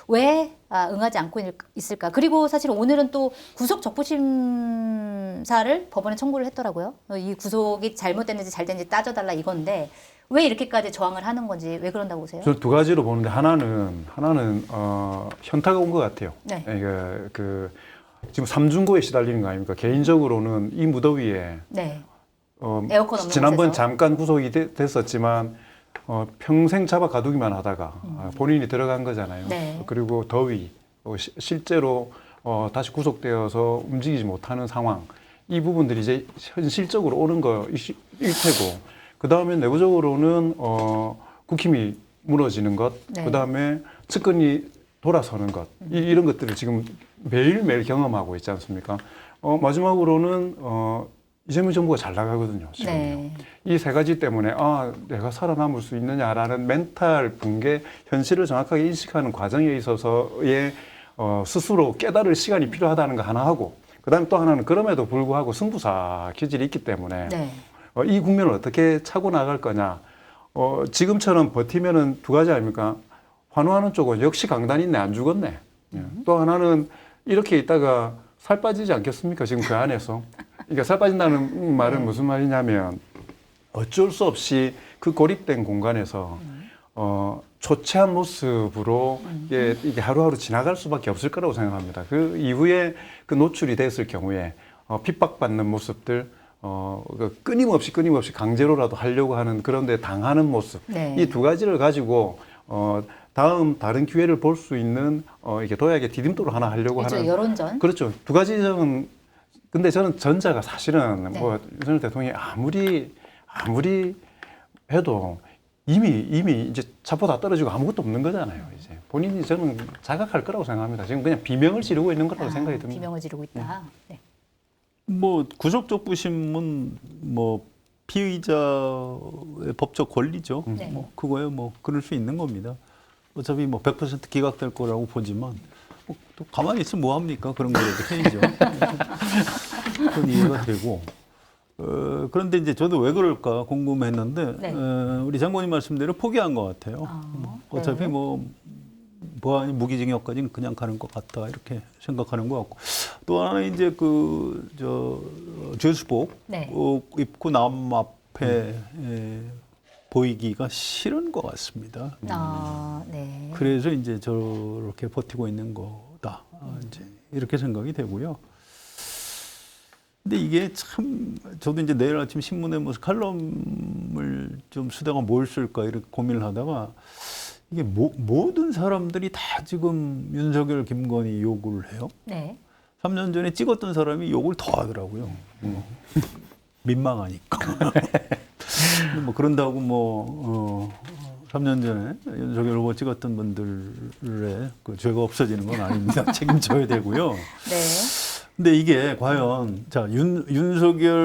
Speaker 3: 왜 응하지 않고 있을까? 그리고 사실 오늘은 또 구속 적부심사를 법원에 청구를 했더라고요. 이 구속이 잘못됐는지 잘 됐는지 따져달라 이건데 왜 이렇게까지 저항을 하는 건지 왜 그런다고 보세요?
Speaker 1: 저는 2가지로 보는데 하나는 현타가 온 것 같아요.
Speaker 3: 네.
Speaker 1: 지금 삼중고에 시달리는 거 아닙니까? 개인적으로는 이 무더위에
Speaker 3: 네. 에어컨 없는
Speaker 1: 지난번
Speaker 3: 곳에서.
Speaker 1: 잠깐 구속이 됐었지만 평생 잡아 가두기만 하다가 본인이 들어간 거잖아요.
Speaker 3: 네.
Speaker 1: 그리고 더위, 실제로 다시 구속되어서 움직이지 못하는 상황, 이 부분들이 이제 현실적으로 오는 거일 테고, 그 다음에 내부적으로는 국힘이 무너지는 것,
Speaker 3: 네.
Speaker 1: 그 다음에 측근이 돌아서는 것, 이런 것들을 지금 매일매일 경험하고 있지 않습니까? 마지막으로는 이재명 정부가 잘 나가거든요. 지금요.
Speaker 3: 네.
Speaker 1: 이 3가지 때문에 내가 살아남을 수 있느냐라는 멘탈 붕괴, 현실을 정확하게 인식하는 과정에 있어서의 스스로 깨달을 시간이 필요하다는 거 하나 하고, 그다음에 또 하나는 그럼에도 불구하고 승부사 기질이 있기 때문에
Speaker 3: 네.
Speaker 1: 이 국면을 어떻게 차고 나갈 거냐. 지금처럼 버티면은 2가지 아닙니까? 환호하는 쪽은 역시 강단이 있네, 안 죽었네. 또 하나는 이렇게 있다가 살 빠지지 않겠습니까? 지금 그 안에서. 그러니까 살 빠진다는 말은 무슨 말이냐면 어쩔 수 없이 그 고립된 공간에서 초췌한 모습으로 이게 하루하루 지나갈 수밖에 없을 거라고 생각합니다. 그 이후에 그 노출이 됐을 경우에 핍박받는 모습들, 끊임없이 강제로라도 하려고 하는 그런데 당하는 모습,
Speaker 3: 네.
Speaker 1: 이 두 가지를 가지고 다른 기회를 볼 수 있는 이렇게 도약의 디딤돌을 하나 하려고
Speaker 3: 그렇죠.
Speaker 1: 하는
Speaker 3: 여론전.
Speaker 1: 그렇죠. 두 가지 점은 근데 저는 전자가 사실은
Speaker 3: 네.
Speaker 1: 뭐 윤석열 대통령이 아무리 해도 이미 이제 차포 다 떨어지고 아무것도 없는 거잖아요. 이제 본인이 저는 자각할 거라고 생각합니다. 지금 그냥 비명을 지르고 있는 거라고 생각이 듭니다.
Speaker 3: 비명을 지르고 있다. 네.
Speaker 2: 뭐 구속적 부심은 뭐 피의자의 법적 권리죠.
Speaker 3: 네.
Speaker 2: 뭐 그거에 뭐 그럴 수 있는 겁니다. 어차피 뭐 100% 기각될 거라고 보지만 또 가만히 있으면 뭐 합니까? 그런 거라도 해야죠. 그건 이해가 되고. 그런데 이제 저도 왜 그럴까 궁금했는데
Speaker 3: 네.
Speaker 2: 우리 장관님 말씀대로 포기한 것 같아요. 어차피
Speaker 3: 네.
Speaker 2: 뭐 보안이 무기징역까지는 그냥 가는 것 같다 이렇게 생각하는 것 같고 또 하나 이제 죄수복
Speaker 3: 네.
Speaker 2: 입고 남 앞에 보이기가 싫은 것 같습니다.
Speaker 3: 네.
Speaker 2: 그래서 이제 저렇게 버티고 있는 거다. 이제 이렇게 생각이 되고요. 근데 이게 참 저도 이제 내일 아침 신문에 무슨 칼럼을 좀 쓰다가 뭘 쓸까 이렇게 고민을 하다가 이게 모든 사람들이 다 지금 윤석열, 김건희 욕을 해요.
Speaker 3: 네.
Speaker 2: 3년 전에 찍었던 사람이 욕을 더 하더라고요. 민망하니까. 근데 뭐 그런다고 3년 전에 윤석열 후보 찍었던 분들의 그 죄가 없어지는 건 아닙니다. 책임져야 되고요.
Speaker 3: 네.
Speaker 2: 근데 이게 과연 윤석열이라는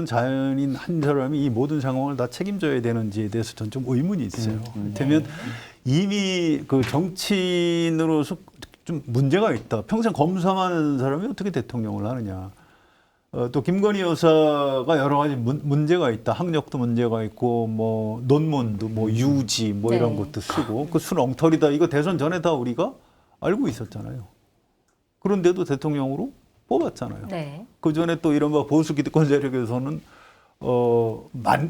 Speaker 2: 자연인 한 사람이 이 모든 상황을 다 책임져야 되는지에 대해서 저는 좀 의문이 있어요. 이를테면 이미 그 정치인으로서 좀 문제가 있다. 평생 검사하는 사람이 어떻게 대통령을 하느냐. 또 김건희 여사가 여러 가지 문제가 있다. 학력도 문제가 있고 뭐 논문도 뭐 유지 뭐
Speaker 3: 네.
Speaker 2: 이런 것도 쓰고 그 순 엉터리다. 이거 대선 전에 다 우리가 알고 있었잖아요. 그런데도 대통령으로 뽑았잖아요.
Speaker 3: 네.
Speaker 2: 그 전에 또 이른바 보수 기득권 세력에서는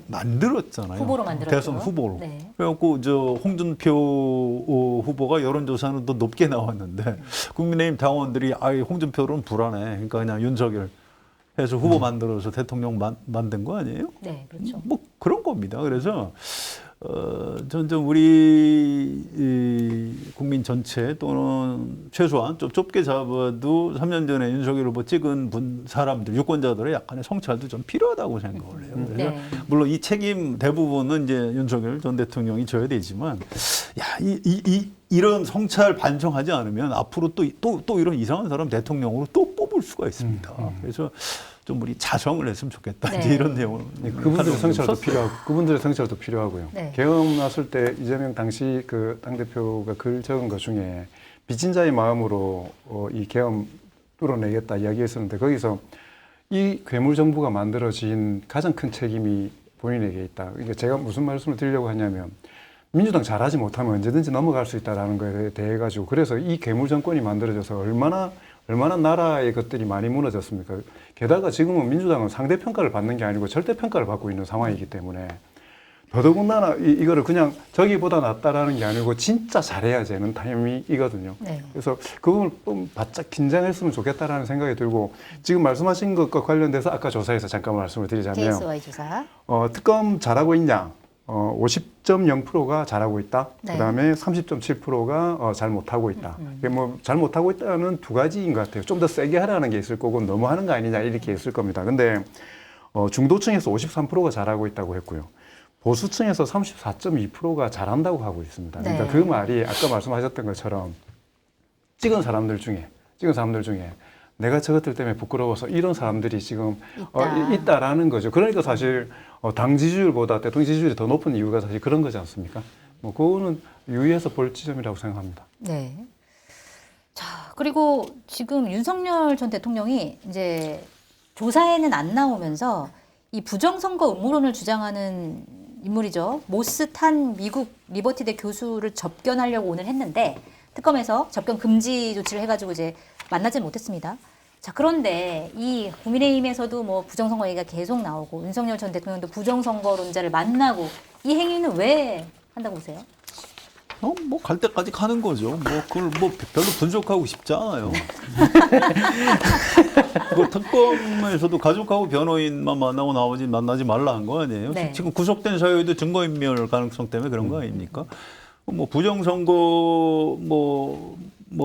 Speaker 2: 만들었잖아요.
Speaker 3: 후보로 만들었죠.
Speaker 2: 대선 후보로.
Speaker 3: 네.
Speaker 2: 그래갖고 홍준표 후보가 여론조사는 더 높게 나왔는데 국민의힘 당원들이 홍준표로는 불안해. 그러니까 그냥 윤석열 해서 후보 만들어서 대통령 만든 거 아니에요?
Speaker 3: 네, 그렇죠.
Speaker 2: 뭐 그런 겁니다. 그래서 전 좀 우리 국민 전체 또는 최소한 좀 좁게 잡아도 3년 전에 윤석열 후보 찍은 사람들, 유권자들의 약간의 성찰도 좀 필요하다고 생각을 해요. 그래서
Speaker 3: 네.
Speaker 2: 물론 이 책임 대부분은 이제 윤석열 전 대통령이 져야 되지만, 이런 성찰 반성하지 않으면 앞으로 또 이런 이상한 사람 대통령으로 또 뽑을 수가 있습니다. 그래서 좀 우리 자성을 했으면 좋겠다.
Speaker 3: 네.
Speaker 2: 이제 이런 내용을
Speaker 1: 그분들의 성찰도 필요하고요.
Speaker 3: 네.
Speaker 1: 계엄 났을 때 이재명 당시 그 당대표가 글 적은 것 중에 빚진 자의 마음으로 이 계엄 뚫어내겠다 이야기했었는데 거기서 이 괴물 정부가 만들어진 가장 큰 책임이 본인에게 있다. 그러니까 제가 무슨 말씀을 드리려고 하냐면 민주당 잘하지 못하면 언제든지 넘어갈 수 있다라는 거에 대해 가지고 그래서 이 괴물 정권이 만들어져서 얼마나 나라의 것들이 많이 무너졌습니까? 게다가 지금은 민주당은 상대평가를 받는 게 아니고 절대평가를 받고 있는 상황이기 때문에 더더군다나 이거를 그냥 저기보다 낫다라는 게 아니고 진짜 잘해야 되는 타임이거든요.
Speaker 3: 네.
Speaker 1: 그래서 그 부분을 좀 바짝 긴장했으면 좋겠다라는 생각이 들고 지금 말씀하신 것과 관련돼서 아까 조사에서 잠깐 말씀을 드리자면
Speaker 3: KSY 조사.
Speaker 1: 특검 잘하고 있냐? 50.0%가 잘하고 있다.
Speaker 3: 네.
Speaker 1: 그다음에 30.7%가 잘 못하고 있다. 이게 뭐 잘 못하고 있다는 두 가지인 것 같아요. 좀 더 세게 하라는 게 있을 거고 너무 하는 거 아니냐 이렇게 있을 겁니다. 근데 중도층에서 53%가 잘하고 있다고 했고요. 보수층에서 34.2%가 잘한다고 하고 있습니다. 그러니까
Speaker 3: 네.
Speaker 1: 그 말이 아까 말씀하셨던 것처럼 찍은 사람들 중에 내가 저것들 때문에 부끄러워서 이런 사람들이 지금 있다라는 거죠. 그러니까 사실 당 지지율보다 대통령 지지율이 더 높은 이유가 사실 그런 거지 않습니까? 뭐 그거는 유의해서 볼 지점이라고 생각합니다.
Speaker 3: 네. 자, 그리고 지금 윤석열 전 대통령이 이제 조사에는 안 나오면서 이 부정선거 음모론을 주장하는 인물이죠. 모스탄 미국 리버티대 교수를 접견하려고 오늘 했는데 특검에서 접견 금지 조치를 해가지고 이제 만나지 못했습니다. 자, 그런데 이 국민의힘에서도 뭐 부정선거 얘기가 계속 나오고 윤석열 전 대통령도 부정선거론자를 만나고 이 행위는 왜 한다고 보세요?
Speaker 2: 뭐 갈 때까지 가는 거죠. 뭐 그걸 뭐 별로 분석하고 싶지 않아요. 그 특검에서도 가족하고 변호인만 만나고 나머지 만나지 말라 한 거 아니에요?
Speaker 3: 네.
Speaker 2: 지금 구속된 사유도 증거인멸 가능성 때문에 그런 거 아닙니까? 뭐 부정선거 뭐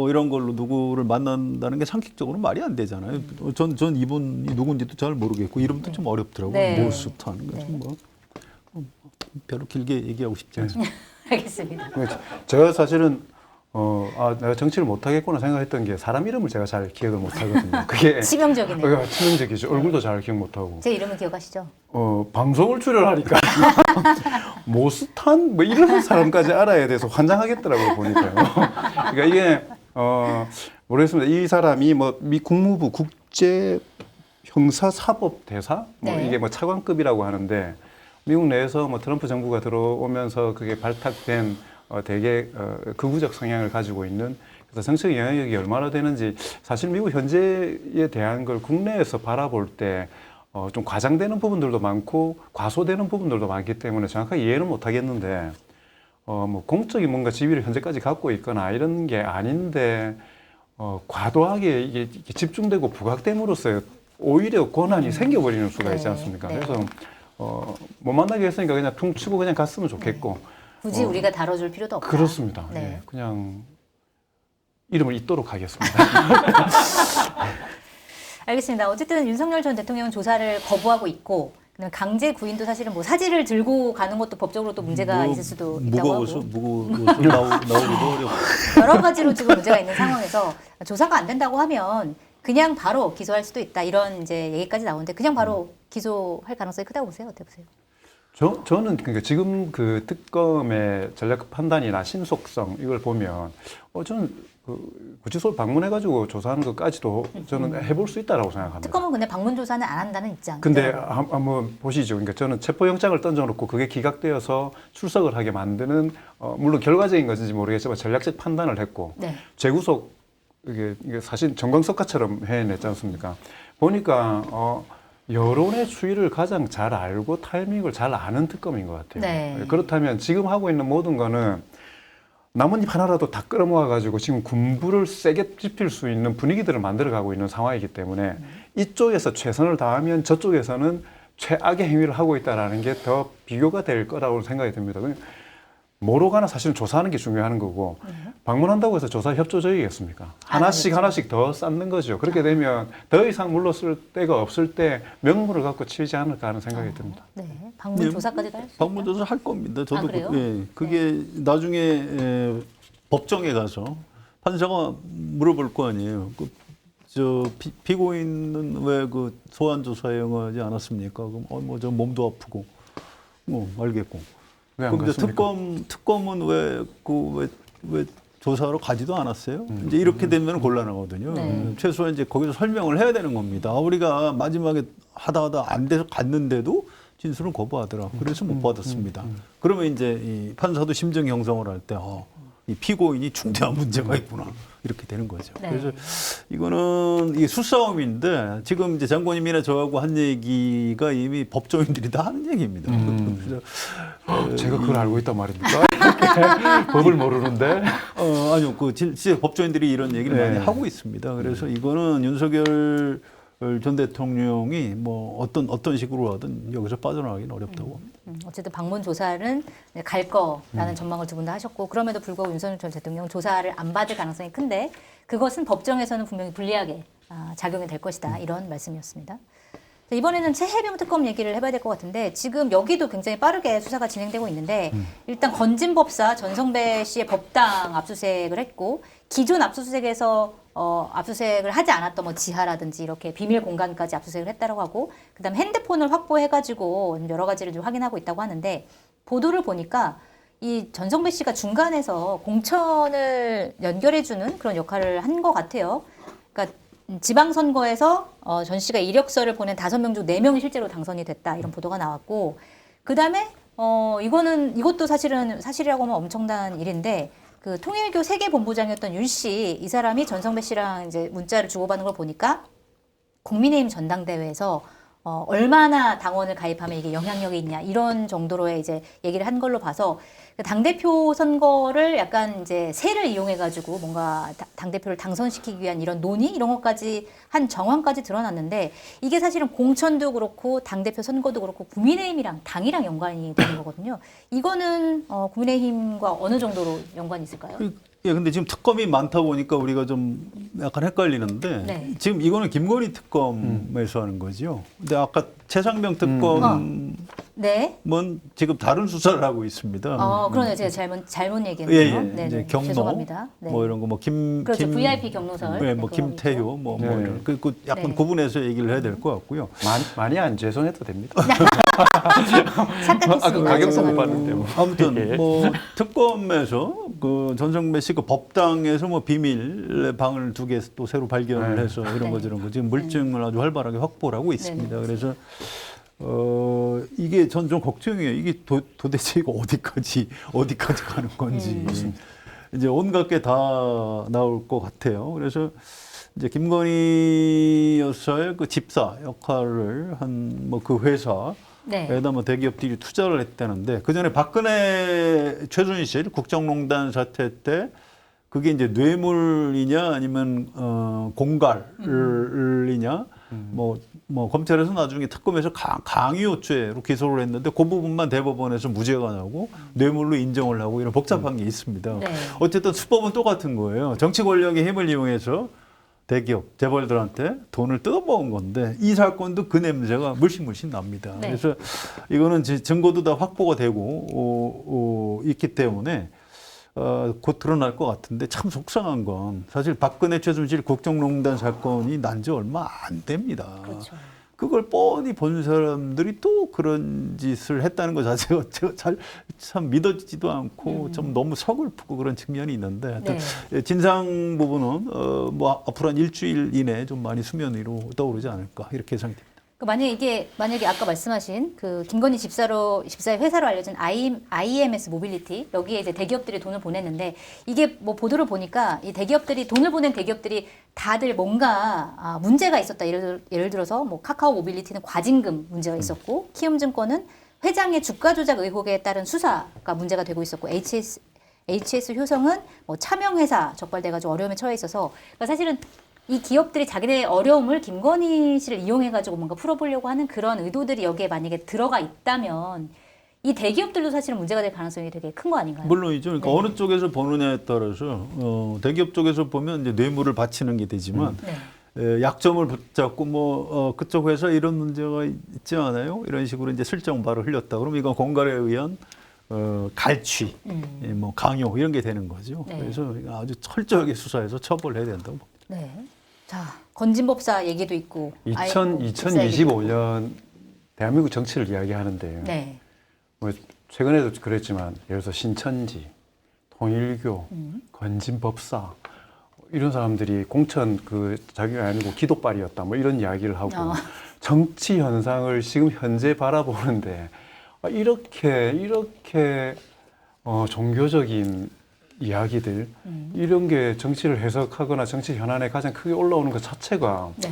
Speaker 2: 이런 걸로 누구를 만난다는 게 상식적으로 말이 안 되잖아요. 전 이분이 누군지도 잘 모르겠고 이름도 좀 어렵더라고요.
Speaker 3: 네.
Speaker 2: 모스탄. 그래서 뭐 별로 길게 얘기하고 싶지 않습니다.
Speaker 3: 알겠습니다.
Speaker 1: 제가 사실은 내가 정치를 못하겠구나 생각했던 게 사람 이름을 제가 잘 기억을 못하거든요. 그게
Speaker 3: 치명적이네요.
Speaker 1: 치명적이죠. 얼굴도 잘 기억 못하고.
Speaker 3: 제 이름은 기억하시죠?
Speaker 1: 방송을 출연하니까 모스탄 뭐 이런 사람까지 알아야 돼서 환장하겠더라고요 보니까요. 그러니까 이게 모르겠습니다. 이 사람이 뭐 미 국무부 국제 형사사법 대사 뭐
Speaker 3: 네.
Speaker 1: 이게 뭐 차관급이라고 하는데 미국 내에서 뭐 트럼프 정부가 들어오면서 그게 발탁된 되게 극우적 성향을 가지고 있는 그래서 정책 영향력이 얼마나 되는지 사실 미국 현재에 대한 걸 국내에서 바라볼 때 좀 과장되는 부분들도 많고 과소되는 부분들도 많기 때문에 정확하게 이해는 못 하겠는데 뭐 공적인 뭔가 지위를 현재까지 갖고 있거나 이런 게 아닌데 과도하게 이게 집중되고 부각됨으로써 오히려 권한이 생겨버리는 수가 있지 않습니까?
Speaker 3: 네.
Speaker 1: 그래서 못 만나게 했으니까 그냥 퉁 치고 그냥 갔으면 좋겠고
Speaker 3: 굳이 우리가 다뤄줄 필요도 없다.
Speaker 1: 그렇습니다.
Speaker 3: 네.
Speaker 1: 예, 그냥 이름을 잊도록 하겠습니다.
Speaker 3: 알겠습니다. 어쨌든 윤석열 전 대통령은 조사를 거부하고 있고 그다음에 강제 구인도 사실은 뭐 사지를 들고 가는 것도 법적으로 또 문제가 있을 수도 있다고 하고
Speaker 2: 무거워서 나오기도 어렵고.
Speaker 3: 여러 가지로 지금 문제가 있는 상황에서 조사가 안 된다고 하면 그냥 바로 기소할 수도 있다 이런 이제 얘기까지 나오는데 그냥 바로 기소할 가능성이 크다고 보세요? 어떻게 보세요?
Speaker 1: 저는 그러니까 지금 그 특검의 전략 판단이나 신속성 이걸 보면 저는 그 구치소를 방문해가지고 조사하는 것까지도 저는 해볼 수 있다라고 생각합니다.
Speaker 3: 특검은 근데 방문 조사는 안 한다는 입장.
Speaker 1: 근데 한번 보시죠. 그러니까 저는 체포영장을 던져놓고 그게 기각되어서 출석을 하게 만드는 물론 결과적인 것인지 모르겠지만 전략적 판단을 했고
Speaker 3: 네.
Speaker 1: 재구속 이게 사실 정광석화처럼 해냈지 않습니까? 보니까 여론의 추이를 가장 잘 알고 타이밍을 잘 아는 특검인 것 같아요.
Speaker 3: 네.
Speaker 1: 그렇다면 지금 하고 있는 모든 거는 나뭇잎 하나라도 다 끌어모아 가지고 지금 군부를 세게 짚일 수 있는 분위기들을 만들어가고 있는 상황이기 때문에 이쪽에서 최선을 다하면 저쪽에서는 최악의 행위를 하고 있다는 게 더 비교가 될 거라고 생각이 듭니다. 뭐로 가나 사실은 조사하는 게 중요한 거고 방문한다고 해서 조사 협조적이겠습니까? 하나씩 하나씩 더 쌓는 거죠. 그렇게 되면 더 이상 물러설 데가 없을 때 명분을 갖고 치지 않을까 하는 생각이 듭니다.
Speaker 3: 네. 방문 조사까지도 할 수 있다.
Speaker 2: 방문 조사 할 겁니다. 저도
Speaker 3: 그래요?
Speaker 2: 그게 나중에 법정에 가서 판사가 물어볼 거 아니에요. 피고인은 왜 그 소환 조사에 응하지 않았습니까? 그럼 저 몸도 아프고 알겠고. 그럼 이제 특검은 왜 조사하러 가지도 않았어요? 이제 이렇게 되면 곤란하거든요.
Speaker 3: 네.
Speaker 2: 최소한 이제 거기서 설명을 해야 되는 겁니다. 우리가 마지막에 하다 안 돼서 갔는데도 진술을 거부하더라. 그래서 못 받았습니다. 그러면 이제 이 판사도 심정 형성을 할 때 이 피고인이 중대한 문제가 있구나 이렇게 되는 거죠.
Speaker 3: 네.
Speaker 2: 그래서 이거는 이게 수싸움인데 지금 이제 장관님이나 저하고 한 얘기가 이미 법조인들이 다 하는 얘기입니다. 그래서
Speaker 1: 제가 그걸 알고 있단 말입니까? 법을 모르는데.
Speaker 2: 아니요, 진짜 법조인들이 이런 얘기를
Speaker 1: 네.
Speaker 2: 많이 하고 있습니다. 그래서 이거는 윤석열 전 대통령이 뭐 어떤 식으로 하든 여기서 빠져나가기는 어렵다고 합니다.
Speaker 3: 어쨌든 방문 조사는 갈 거라는 전망을 두 분 다 하셨고 그럼에도 불구하고 윤석열 전 대통령 조사를 안 받을 가능성이 큰데 그것은 법정에서는 분명히 불리하게 작용이 될 것이다 이런 말씀이었습니다. 자, 이번에는 최혜병 특검 얘기를 해봐야 될 것 같은데 지금 여기도 굉장히 빠르게 수사가 진행되고 있는데 일단 건진법사 전성배 씨의 법당 압수수색을 했고 기존 압수수색에서 압수수색을 하지 않았던 뭐 지하라든지 이렇게 비밀 공간까지 압수수색을 했다고 하고 그다음 핸드폰을 확보해가지고 여러 가지를 좀 확인하고 있다고 하는데 보도를 보니까 이 전성배 씨가 중간에서 공천을 연결해주는 그런 역할을 한 것 같아요. 그러니까 지방선거에서 전 씨가 이력서를 보낸 5명 중 4명이 실제로 당선이 됐다 이런 보도가 나왔고 그다음에 이것도 사실은 사실이라고 하면 엄청난 일인데 그 통일교 세계본부장이었던 윤 씨, 이 사람이 전성배 씨랑 이제 문자를 주고받는 걸 보니까 국민의힘 전당대회에서 얼마나 당원을 가입하면 이게 영향력이 있냐 이런 정도로의 이제 얘기를 한 걸로 봐서 당대표 선거를 약간 이제 세를 이용해가지고 뭔가 당대표를 당선시키기 위한 이런 논의 이런 것까지 한 정황까지 드러났는데 이게 사실은 공천도 그렇고 당대표 선거도 그렇고 국민의힘이랑 당이랑 연관이 되는 거거든요. 이거는 국민의힘과 어느 정도로 연관이 있을까요?
Speaker 2: 예, 근데 지금 특검이 많다 보니까 우리가 좀 약간 헷갈리는데
Speaker 3: 네.
Speaker 2: 지금 이거는 김건희 특검에서 하는 거죠. 근데 아까 최상병 특검은
Speaker 3: 네.
Speaker 2: 지금 다른 수사를 하고 있습니다.
Speaker 3: 그러네요. 제가 잘못
Speaker 2: 예,
Speaker 3: 얘기했네요.
Speaker 2: 예.
Speaker 3: 네,
Speaker 2: 이제
Speaker 3: 네.
Speaker 2: 경로
Speaker 3: 죄송합니다. 네.
Speaker 2: 뭐 이런 거
Speaker 3: 그렇죠. VIP 경로설.
Speaker 2: 네, 뭐
Speaker 3: 네, 그거
Speaker 2: 김태효 뭐
Speaker 1: 네.
Speaker 2: 이런 그 약간
Speaker 3: 네.
Speaker 2: 구분해서 얘기를 해야 될 것 같고요.
Speaker 1: 많이 안 죄송해도 됩니다.
Speaker 3: 착각했습니다.
Speaker 1: 아까 가격도 못
Speaker 3: 죄송합니다.
Speaker 1: 받는데 뭐.
Speaker 2: 아무튼
Speaker 1: 예.
Speaker 2: 뭐 특검에서 그 전성배 씨 그 법당에서 뭐 비밀 방을 2개 또 새로 발견을
Speaker 1: 네.
Speaker 2: 해서 이런
Speaker 3: 네.
Speaker 2: 거 저런 거 지금 물증을 아주 활발하게 확보를 하고 있습니다. 그래서 이게 전 좀 걱정이에요. 이게 도대체 이거 어디까지 가는 건지 이제 온갖 게 다 나올 것 같아요. 그래서 이제 김건희 여사의 그 집사 역할을 한 뭐 그 회사
Speaker 3: 네.
Speaker 2: 에다 뭐 대기업들이 투자를 했다는데 그 전에 박근혜 최순실 국정농단 사태 때 그게 이제 뇌물이냐 아니면 공갈이냐 뭐 검찰에서 나중에 특검에서 강요죄로 기소를 했는데 그 부분만 대법원에서 무죄가 나고 뇌물로 인정을 하고 이런 복잡한 게 있습니다.
Speaker 3: 네.
Speaker 2: 어쨌든 수법은 똑같은 거예요. 정치 권력의 힘을 이용해서 대기업, 재벌들한테 돈을 뜯어먹은 건데 이 사건도 그 냄새가 물씬 납니다.
Speaker 3: 네.
Speaker 2: 그래서 이거는 증거도 다 확보가 되고 있기 때문에 곧 드러날 것 같은데 참 속상한 건 사실 박근혜 최순실 국정농단 사건이 난 지 얼마 안 됩니다.
Speaker 3: 그렇죠.
Speaker 2: 그걸 뻔히 본 사람들이 또 그런 짓을 했다는 것 자체가 제가 참 믿어지지도 않고 좀 너무 서글프고 그런 측면이 있는데 하여튼
Speaker 3: 네.
Speaker 2: 진상 부분은 뭐 앞으로 한 일주일 이내에 좀 많이 수면 위로 떠오르지 않을까 이렇게 예상됩니다.
Speaker 3: 만약에 아까 말씀하신 그 김건희 집사의 회사로 알려진 IMS 모빌리티 여기에 이제 대기업들이 돈을 보냈는데 이게 뭐 보도를 보니까 이 대기업들이 돈을 보낸 대기업들이 다들 뭔가 문제가 있었다. 예를 들어서 뭐 카카오 모빌리티는 과징금 문제가 있었고 키움증권은 회장의 주가 조작 의혹에 따른 수사가 문제가 되고 있었고 HS 효성은 뭐 차명회사 적발돼가지고 어려움에 처해 있어서 그러니까 사실은 이 기업들이 자기네 어려움을 김건희 씨를 이용해가지고 뭔가 풀어보려고 하는 그런 의도들이 여기에 만약에 들어가 있다면 이 대기업들도 사실은 문제가 될 가능성이 되게 큰 거 아닌가요?
Speaker 2: 물론이죠. 그러니까
Speaker 3: 네.
Speaker 2: 어느 쪽에서 보느냐에 따라서 대기업 쪽에서 보면 이제 뇌물을 바치는 게 되지만
Speaker 3: 네.
Speaker 2: 약점을 붙잡고 뭐 그쪽 회사 이런 문제가 있지 않아요? 이런 식으로 이제 슬쩍 말을 흘렸다. 그럼 이건 공갈에 의한 갈취, 뭐 강요 이런 게 되는 거죠.
Speaker 3: 네.
Speaker 2: 그래서 아주 철저하게 수사해서 처벌해야 된다고 봅니다.
Speaker 3: 네. 자, 건진법사 얘기도 있고.
Speaker 1: 2025년 대한민국 정치를 이야기하는데
Speaker 3: 네.
Speaker 1: 뭐 최근에도 그랬지만 예를 들어서 신천지, 통일교, 건진법사 이런 사람들이 공천 그 자기가 아니고 기도빨이었다 뭐 이런 이야기를 하고 정치 현상을 지금 현재 바라보는데 이렇게 종교적인 이야기들 이런 게 정치를 해석하거나 정치 현안에 가장 크게 올라오는 것 자체가
Speaker 3: 네.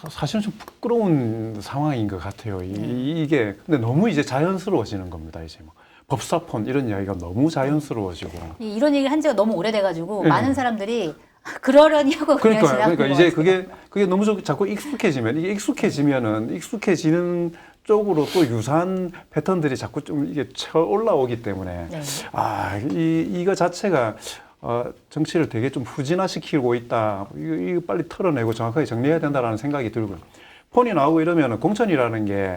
Speaker 1: 사실은 좀 부끄러운 상황인 것 같아요. 이게 근데 너무 이제 자연스러워지는 겁니다. 이제 뭐 법사폰 이런 이야기가 너무 자연스러워지고
Speaker 3: 이런 얘기를 한 지가 너무 오래돼가지고
Speaker 1: 네.
Speaker 3: 많은 사람들이 그러려니 하고 그냥 지나간
Speaker 1: 그러니까
Speaker 3: 것
Speaker 1: 이제
Speaker 3: 같아요.
Speaker 1: 그게 너무 자꾸 익숙해지면 이게 익숙해지면은 익숙해지는 쪽으로 또 유사한 패턴들이 자꾸 좀 이게 올라오기 때문에
Speaker 3: 네.
Speaker 1: 이거 자체가 정치를 되게 좀 후진화시키고 있다. 이거 빨리 털어내고 정확하게 정리해야 된다라는 생각이 들고요. 폰이 나오고 이러면은 공천이라는 게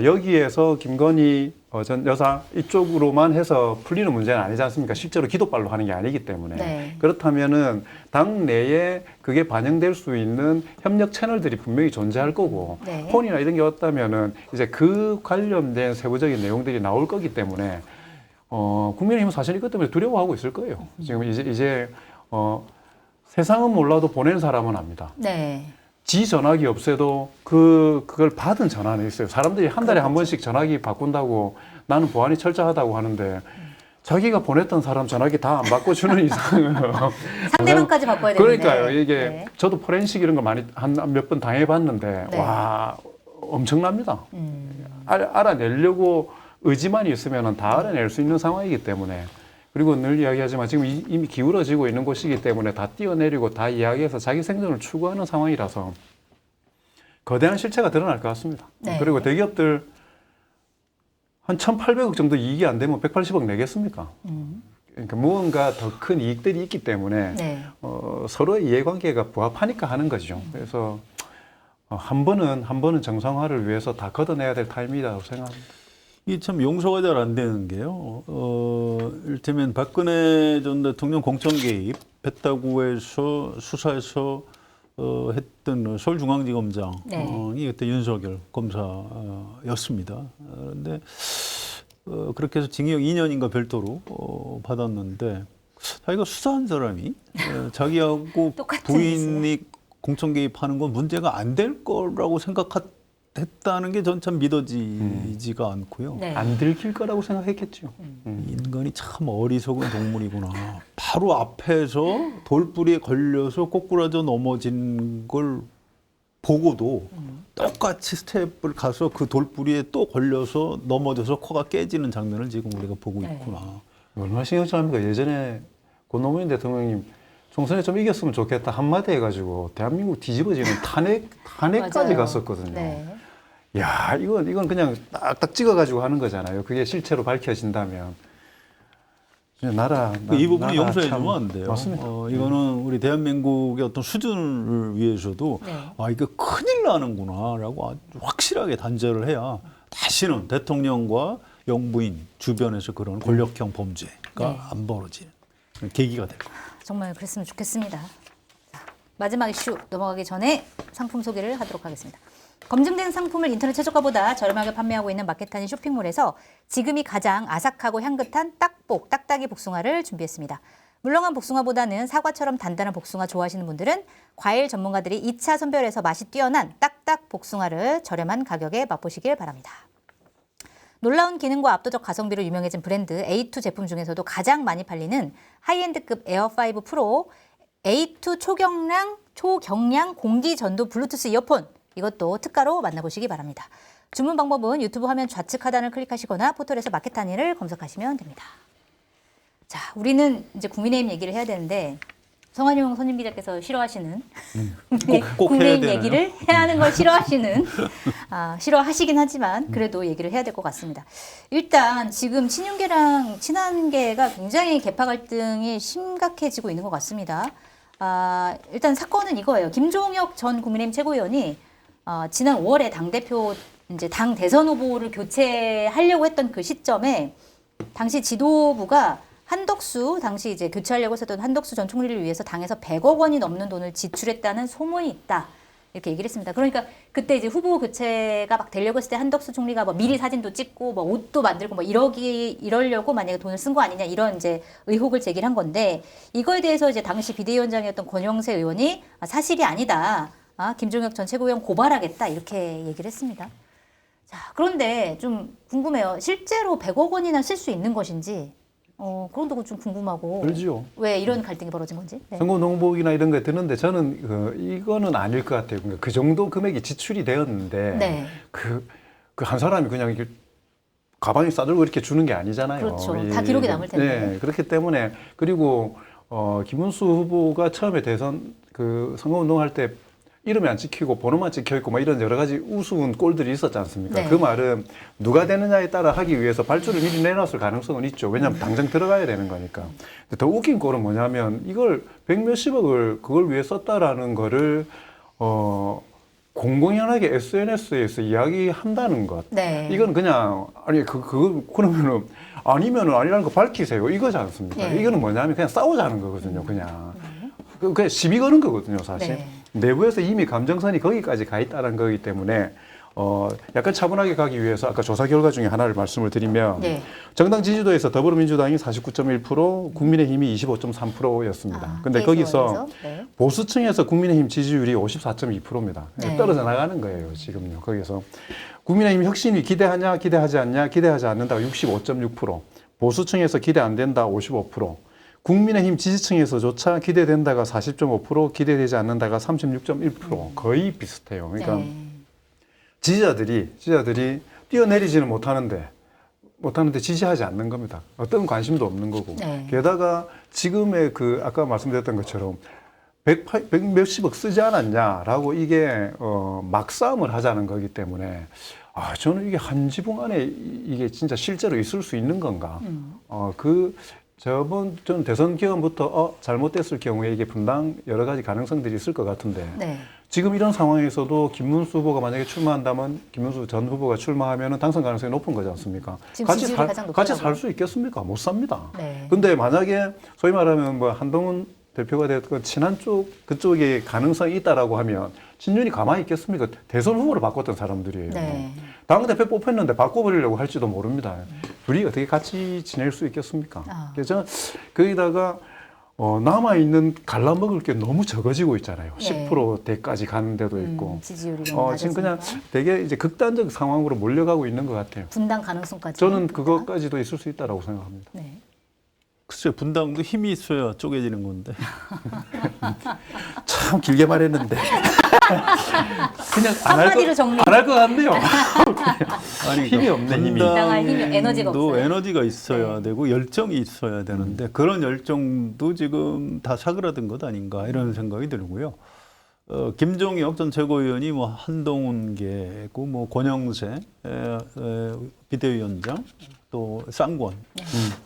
Speaker 1: 여기에서 김건희 전 여사 이쪽으로만 해서 풀리는 문제는 아니지 않습니까? 실제로 기도빨로 하는 게 아니기 때문에.
Speaker 3: 네.
Speaker 1: 그렇다면은 당 내에 그게 반영될 수 있는 협력 채널들이 분명히 존재할 거고
Speaker 3: 네.
Speaker 1: 폰이나 이런 게 왔다면은 이제 그 관련된 세부적인 내용들이 나올 거기 때문에 국민의힘은 사실 이것 때문에 두려워하고 있을 거예요. 지금 이제 세상은 몰라도 보낸 사람은 압니다.
Speaker 3: 네.
Speaker 1: 지 전화기 없애도 그걸 받은 전화는 있어요. 사람들이 한 달에 한 번씩 전화기 바꾼다고 나는 보안이 철저하다고 하는데 자기가 보냈던 사람 전화기 다 안 바꿔주는 이상은
Speaker 3: 상대방까지 바꿔야 되는데.
Speaker 1: 그러니까요. 이게
Speaker 3: 네.
Speaker 1: 저도 포렌식 이런 거 많이 한 몇 번 당해봤는데
Speaker 3: 네.
Speaker 1: 와 엄청납니다. 알아내려고 의지만 있으면 다 알아낼 수 있는 상황이기 때문에 그리고 늘 이야기하지만 지금 이미 기울어지고 있는 곳이기 때문에 다 뛰어내리고 다 이야기해서 자기 생존을 추구하는 상황이라서 거대한 실체가 드러날 것 같습니다.
Speaker 3: 네.
Speaker 1: 그리고 대기업들 한 1,800억 정도 이익이 안 되면 180억 내겠습니까? 그러니까 무언가 더 큰 이익들이 있기 때문에
Speaker 3: 네.
Speaker 1: 서로의 이해관계가 부합하니까 하는 거죠. 그래서 한 번은 정상화를 위해서 다 걷어내야 될 타임이라고 생각합니다.
Speaker 2: 이게 참 용서가 잘 안 되는 게요. 이를테면 박근혜 전 대통령 공천 개입했다고 해서 수사에서 했던 서울중앙지검장이
Speaker 3: 네.
Speaker 2: 그때 윤석열 검사였습니다. 그런데 그렇게 해서 징역 2년인가 별도로 받았는데 자기가 수사한 사람이 자기하고
Speaker 3: 똑같은
Speaker 2: 부인이 공천 개입하는 건 문제가 안 될 거라고 생각했다는 게 전 참 믿어지지가 않고요.
Speaker 3: 네.
Speaker 1: 안 들킬 거라고 생각했겠죠.
Speaker 2: 인간이 참 어리석은 동물이구나. 바로 앞에서 돌뿌리에 걸려서 꼬꾸라져 넘어진 걸 보고도 똑같이 스텝을 가서 그 돌뿌리에 또 걸려서 넘어져서 코가 깨지는 장면을 지금 우리가 보고
Speaker 3: 네.
Speaker 2: 있구나.
Speaker 1: 얼마나 신경질합니까? 예전에 고노무현 대통령님 총선에 좀 이겼으면 좋겠다 한마디 해가지고 대한민국 뒤집어지는 탄핵까지
Speaker 3: 맞아요.
Speaker 1: 갔었거든요.
Speaker 3: 네.
Speaker 1: 야, 이건 그냥 딱딱 찍어가지고 하는 거잖아요. 그게 실체로 밝혀진다면. 그냥
Speaker 2: 이 부분은
Speaker 1: 나라
Speaker 2: 용서해
Speaker 1: 참-
Speaker 2: 주면 안 돼요.
Speaker 1: 맞습니다.
Speaker 2: 이거는 우리 대한민국의 어떤 수준을 위해서도
Speaker 3: 네.
Speaker 2: 이거 큰일 나는구나라고 아주 확실하게 단죄를 해야 다시는 대통령과 영부인 주변에서 그런 권력형 범죄가
Speaker 3: 네.
Speaker 2: 안 벌어지는 그런 계기가 될 겁니다.
Speaker 3: 정말 그랬으면 좋겠습니다. 자, 마지막 이슈 넘어가기 전에 상품 소개를 하도록 하겠습니다. 검증된 상품을 인터넷 최저가보다 저렴하게 판매하고 있는 마켓타니 쇼핑몰에서 지금이 가장 아삭하고 향긋한 딱복, 딱딱이 복숭아를 준비했습니다. 물렁한 복숭아보다는 사과처럼 단단한 복숭아 좋아하시는 분들은 과일 전문가들이 2차 선별해서 맛이 뛰어난 딱딱 복숭아를 저렴한 가격에 맛보시길 바랍니다. 놀라운 기능과 압도적 가성비로 유명해진 브랜드 A2 제품 중에서도 가장 많이 팔리는 하이엔드급 에어5 프로 A2 초경량 공기 전도 블루투스 이어폰 이것도 특가로 만나보시기 바랍니다. 주문 방법은 유튜브 화면 좌측 하단을 클릭하시거나 포털에서 마켓타니를 검색하시면 됩니다. 자, 우리는 이제 국민의힘 얘기를 해야 되는데 성한용 선임 기자께서 싫어하시는
Speaker 2: 꼭 해야
Speaker 3: 국민의힘
Speaker 2: 되나요?
Speaker 3: 얘기를 해야 하는 걸 싫어하시는 싫어하시긴 하지만 그래도 얘기를 해야 될 것 같습니다. 일단 지금 친윤계랑 친한계가 굉장히 계파 갈등이 심각해지고 있는 것 같습니다. 일단 사건은 이거예요. 김종혁 전 국민의힘 최고위원이 지난 5월에 당대표 이제 당 대선 후보를 교체하려고 했던 그 시점에 당시 지도부가 한덕수 당시 이제 교체하려고 했었던 한덕수 전 총리를 위해서 당에서 100억 원이 넘는 돈을 지출했다는 소문이 있다. 이렇게 얘기를 했습니다. 그러니까 그때 이제 후보 교체가 막 되려고 했을 때 한덕수 총리가 뭐 미리 사진도 찍고 뭐 옷도 만들고 뭐 이러려고 만약에 돈을 쓴 거 아니냐 이런 이제 의혹을 제기를 한 건데 이거에 대해서 이제 당시 비대위원장이었던 권영세 의원이 사실이 아니다. 김종혁 전 최고위원 고발하겠다 이렇게 얘기를 했습니다. 자, 그런데 좀 궁금해요. 실제로 100억 원이나 쓸 수 있는 것인지 그런 것도 좀 궁금하고
Speaker 1: 그렇죠.
Speaker 3: 왜 이런 갈등이 벌어진 건지. 네.
Speaker 1: 선거 농복이나 이런 거 드는데 저는 이거는 아닐 것 같아요. 그러니까 그 정도 금액이 지출이 되었는데
Speaker 3: 네.
Speaker 1: 그 한 사람이 그냥 이렇게 가방에 싸들고 이렇게 주는 게 아니잖아요.
Speaker 3: 그렇죠. 다 기록이 남을 텐데.
Speaker 1: 네, 그렇기 때문에 그리고 김문수 후보가 처음에 대선 그 선거운동할 때 이름이 안 찍히고 번호만 찍혀 있고 막 이런 여러 가지 우스운 꼴들이 있었지 않습니까?
Speaker 3: 네.
Speaker 1: 그 말은 누가 되느냐에 따라 하기 위해서 발주를 미리 내놨을 가능성은 있죠. 왜냐하면 당장 들어가야 되는 거니까. 근데 더 웃긴 꼴은 뭐냐면 이걸 100몇십억을 그걸 위해 썼다라는 거를 공공연하게 SNS에서 이야기한다는 것.
Speaker 3: 네.
Speaker 1: 이건 그냥 아니 그러면은 아니면은 아니라는 거 밝히세요. 이거지 않습니까?
Speaker 3: 네.
Speaker 1: 이거는 뭐냐면 그냥 싸우자는 거거든요. 그냥 그냥 시비 거는 거거든요. 사실
Speaker 3: 네.
Speaker 1: 내부에서 이미 감정선이 거기까지 가 있다는 거기 때문에 약간 차분하게 가기 위해서 아까 조사 결과 중에 하나를 말씀을 드리면
Speaker 3: 네.
Speaker 1: 정당 지지도에서 더불어민주당이 49.1%, 국민의힘이 25.3%였습니다. 근데 거기서
Speaker 3: 네.
Speaker 1: 보수층에서 국민의힘 지지율이 54.2%입니다.
Speaker 3: 네.
Speaker 1: 떨어져 나가는 거예요, 지금요. 거기서 국민의힘 혁신이 기대하냐, 기대하지 않냐, 기대하지 않는다가 65.6%, 보수층에서 기대 안 된다 55%, 국민의힘 지지층에서조차 기대된다가 40.5%, 기대되지 않는다가 36.1%, 거의 비슷해요. 그러니까
Speaker 3: 네.
Speaker 1: 지지자들이 뛰어내리지는 못하는데 지지하지 않는 겁니다. 어떤 관심도 없는 거고.
Speaker 3: 네.
Speaker 1: 게다가 지금의 그 아까 말씀드렸던 것처럼 100 몇십억 쓰지 않았냐라고 이게 막싸움을 하자는 거기 때문에 저는 이게 한 지붕 안에 이게 진짜 실제로 있을 수 있는 건가? 저는 대선 기간부터 잘못됐을 경우에 이게 분당 여러 가지 가능성들이 있을 것 같은데
Speaker 3: 네.
Speaker 1: 지금 이런 상황에서도 김문수 후보가 만약에 출마한다면 김문수 전 후보가 출마하면 당선 가능성이 높은 거지 않습니까?
Speaker 3: 지금 지지율이 가장 높다고요?
Speaker 1: 같이 살 수 있겠습니까? 못 삽니다.
Speaker 3: 네.
Speaker 1: 근데 만약에 소위 말하면 뭐 한동훈 대표가 됐건 친한 쪽 그쪽에 가능성이 있다라고 하면 친윤이 가만히 있겠습니까? 대선 후보를 바꿨던 사람들이에요.
Speaker 3: 네.
Speaker 1: 당 대표 뽑혔는데 바꿔버리려고 할지도 모릅니다. 둘이 어떻게 같이 지낼 수 있겠습니까? 그래서 저는 거기다가 남아있는 갈라먹을 게 너무 적어지고 있잖아요.
Speaker 3: 네.
Speaker 1: 10%대까지 가는 데도 있고.
Speaker 3: 지지율이 너무
Speaker 1: 지금
Speaker 3: 낮아지니까.
Speaker 1: 그냥 되게 이제 극단적 상황으로 몰려가고 있는 것 같아요.
Speaker 3: 분당 가능성까지.
Speaker 1: 저는 그것까지도 있을 수 있다고 생각합니다.
Speaker 3: 네.
Speaker 2: 글쎄요, 분당도 힘이 있어야 쪼개지는 건데.
Speaker 1: 참 길게 말했는데. 그냥
Speaker 3: 한마디로 정리.
Speaker 1: 안 할 것 같네요.
Speaker 2: 아니,
Speaker 1: 힘이 없네, 힘이.
Speaker 3: 분당할 힘이, 에너지가
Speaker 2: 분당도
Speaker 3: 없어요.
Speaker 2: 에너지가 있어야
Speaker 3: 네.
Speaker 2: 되고 열정이 있어야 되는데 그런 열정도 지금 다 사그라든 것 아닌가 이런 생각이 들고요. 김종혁 전 최고위원이 뭐 한동훈계고 뭐 권영세 비대위원장 또 쌍권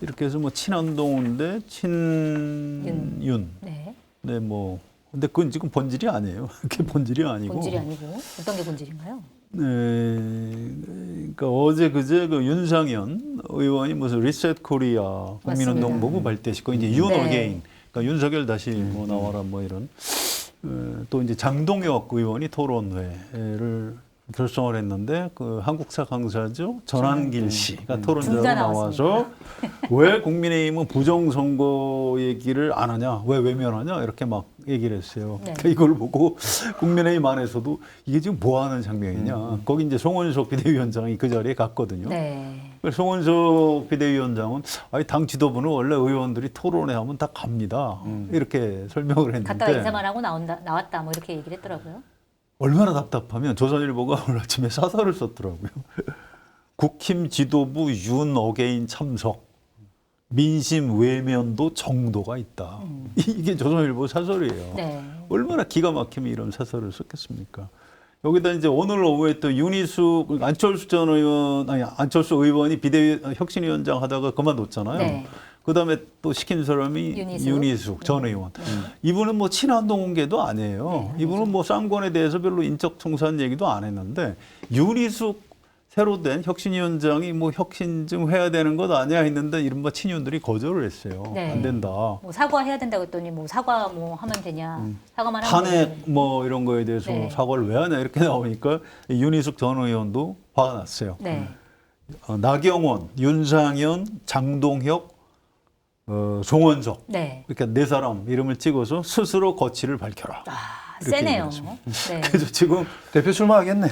Speaker 2: 이렇게 해서 뭐 친한동훈 대 친윤.
Speaker 3: 네.
Speaker 2: 네, 뭐 근데 그건 지금 본질이 아니에요. 그게 본질이 아니고.
Speaker 3: 본질이 아니고 어떤 게 본질인가요?
Speaker 2: 네, 그러니까 어제 그제 그 윤상현 의원이 무슨 리셋 코리아 국민운동
Speaker 3: 맞습니다.
Speaker 2: 보고 발대시고 이제 윤
Speaker 3: 네.
Speaker 2: 어게인, 그러니까 윤석열 다시 뭐 나와라 뭐 이런 또 이제 장동혁 의원이 토론회를 결성을 했는데 그 한국사 강사죠 전한길 씨가 토론자로
Speaker 3: 둘다
Speaker 2: 나와서 왜 국민의힘은 부정선거 얘기를 안 하냐, 왜 외면하냐 이렇게 막 얘기를 했어요.
Speaker 3: 네.
Speaker 2: 그러니까 이걸 보고 국민의힘 안에서도 이게 지금 뭐 하는 장면이냐. 거기 이제 송원석 비대위원장이 그 자리에 갔거든요.
Speaker 3: 네.
Speaker 2: 그래서 송원석 비대위원장은 아니 당 지도부는 원래 의원들이 토론회 하면 다 갑니다. 이렇게 설명을 했는데
Speaker 3: 갔다가 인사만 하고 나왔다 뭐 이렇게 얘기를 했더라고요.
Speaker 2: 얼마나 답답하면 조선일보가 오늘 아침에 사설을 썼더라고요. 국힘 지도부 윤 어게인 참석, 민심 외면도 정도가 있다. 이게 조선일보 사설이에요.
Speaker 3: 네.
Speaker 2: 얼마나 기가 막히면 이런 사설을 썼겠습니까? 여기다 이제 오늘 오후에 또 윤희숙, 안철수 전 의원, 아니 안철수 의원이 혁신위원장 하다가 그만뒀잖아요.
Speaker 3: 네.
Speaker 2: 그다음에 또 시킨 사람이 윤희숙 전 의원. 이분은 뭐 친한동훈계도 아니에요.
Speaker 3: 네,
Speaker 2: 이분은 뭐 쌍권에 대해서 별로 인적 통산 얘기도 안 했는데 윤희숙 새로 된 혁신위원장이 뭐 혁신 좀 해야 되는 것 아니야 했는데 이른바 친윤들이 거절을 했어요.
Speaker 3: 네.
Speaker 2: 안 된다.
Speaker 3: 뭐 사과해야 된다고 했더니 뭐 사과 뭐 하면 되냐. 사과만 하면
Speaker 2: 탄핵
Speaker 3: 되냐.
Speaker 2: 뭐 이런 거에 대해서
Speaker 3: 네.
Speaker 2: 사과를 왜 하냐 이렇게 나오니까 윤희숙 전 의원도 화가 났어요.
Speaker 3: 네.
Speaker 2: 나경원, 윤상현, 장동혁, 송원석
Speaker 3: 네.
Speaker 2: 이렇게 네 사람 이름을 찍어서 스스로 거취를 밝혀라. 이렇게
Speaker 3: 세네요.
Speaker 2: 얘기했습니다.
Speaker 3: 네.
Speaker 2: 그래서 지금
Speaker 1: 대표 출마하겠네.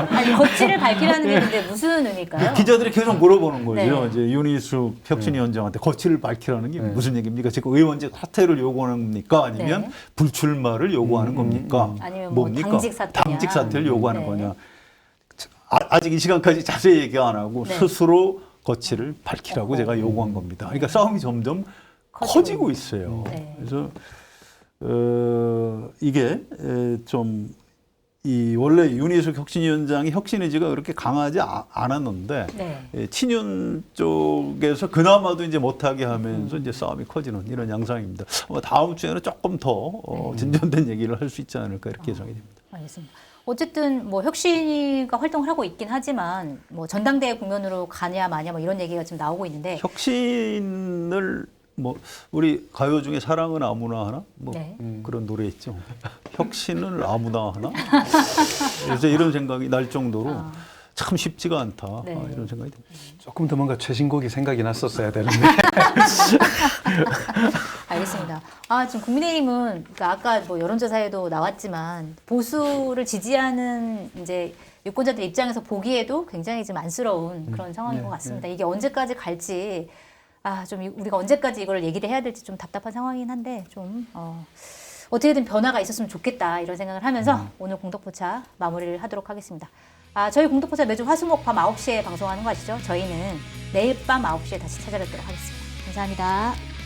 Speaker 3: 아니 거취를 밝히라는 게 근데 무슨 의미일까요?
Speaker 2: 기자들이 계속 물어보는 거죠.
Speaker 3: 네.
Speaker 2: 이제 윤희숙 혁신위원장한테 거취를 밝히라는 게 무슨 얘기입니까? 지금 의원직 사퇴를 요구하는 겁니까? 아니면
Speaker 3: 네.
Speaker 2: 불출마를 요구하는 겁니까?
Speaker 3: 아니면 뭐
Speaker 2: 뭡니까?
Speaker 3: 당직 사퇴냐?
Speaker 2: 당직 사퇴를 요구하는
Speaker 3: 네.
Speaker 2: 거냐? 아직 이 시간까지 자세히 얘기 안 하고
Speaker 3: 네.
Speaker 2: 스스로 거취를 밝히라고 제가 요구한 겁니다. 그러니까 싸움이 점점 커지고 있어요.
Speaker 3: 네.
Speaker 2: 그래서 이게 좀 이 원래 윤희숙 혁신위원장이 혁신 의지가 그렇게 강하지 않았는데
Speaker 3: 네.
Speaker 2: 친윤 쪽에서 그나마도 이제 못하게 하면서 이제 싸움이 커지는 이런 양상입니다. 아마 다음 주에는 조금 더 진전된 얘기를 할 수 있지 않을까 이렇게 예상이 됩니다.
Speaker 3: 알겠습니다. 어쨌든 뭐 혁신이가 활동을 하고 있긴 하지만 뭐 전당대회 국면으로 가냐 마냐 뭐 이런 얘기가 지금 나오고 있는데
Speaker 2: 혁신을 뭐 우리 가요 중에 사랑은 아무나 하나 뭐
Speaker 3: 네.
Speaker 2: 그런 노래 있죠. 혁신을 아무나 하나. 그래서 이런 생각이 날 정도로 참 쉽지가 않다.
Speaker 3: 네.
Speaker 2: 이런 생각이 듭니다.
Speaker 1: 조금 더 뭔가 최신곡이 생각이 났었어야 되는데.
Speaker 3: 알겠습니다. 지금 국민의힘은 그러니까 아까 뭐 여론조사에도 나왔지만 보수를 지지하는 이제 유권자들 입장에서 보기에도 굉장히 좀 안쓰러운 그런 상황인
Speaker 1: 네,
Speaker 3: 것 같습니다. 이게 언제까지 갈지 좀 우리가 언제까지 이걸 얘기를 해야 될지 좀 답답한 상황이긴 한데 좀 어떻게든 변화가 있었으면 좋겠다 이런 생각을 하면서 오늘 공덕포차 마무리를 하도록 하겠습니다. 저희 공덕포차 매주 화수목 밤 9시에 방송하는 거 아시죠? 저희는 내일 밤 9시에 다시 찾아뵙도록 하겠습니다. 감사합니다.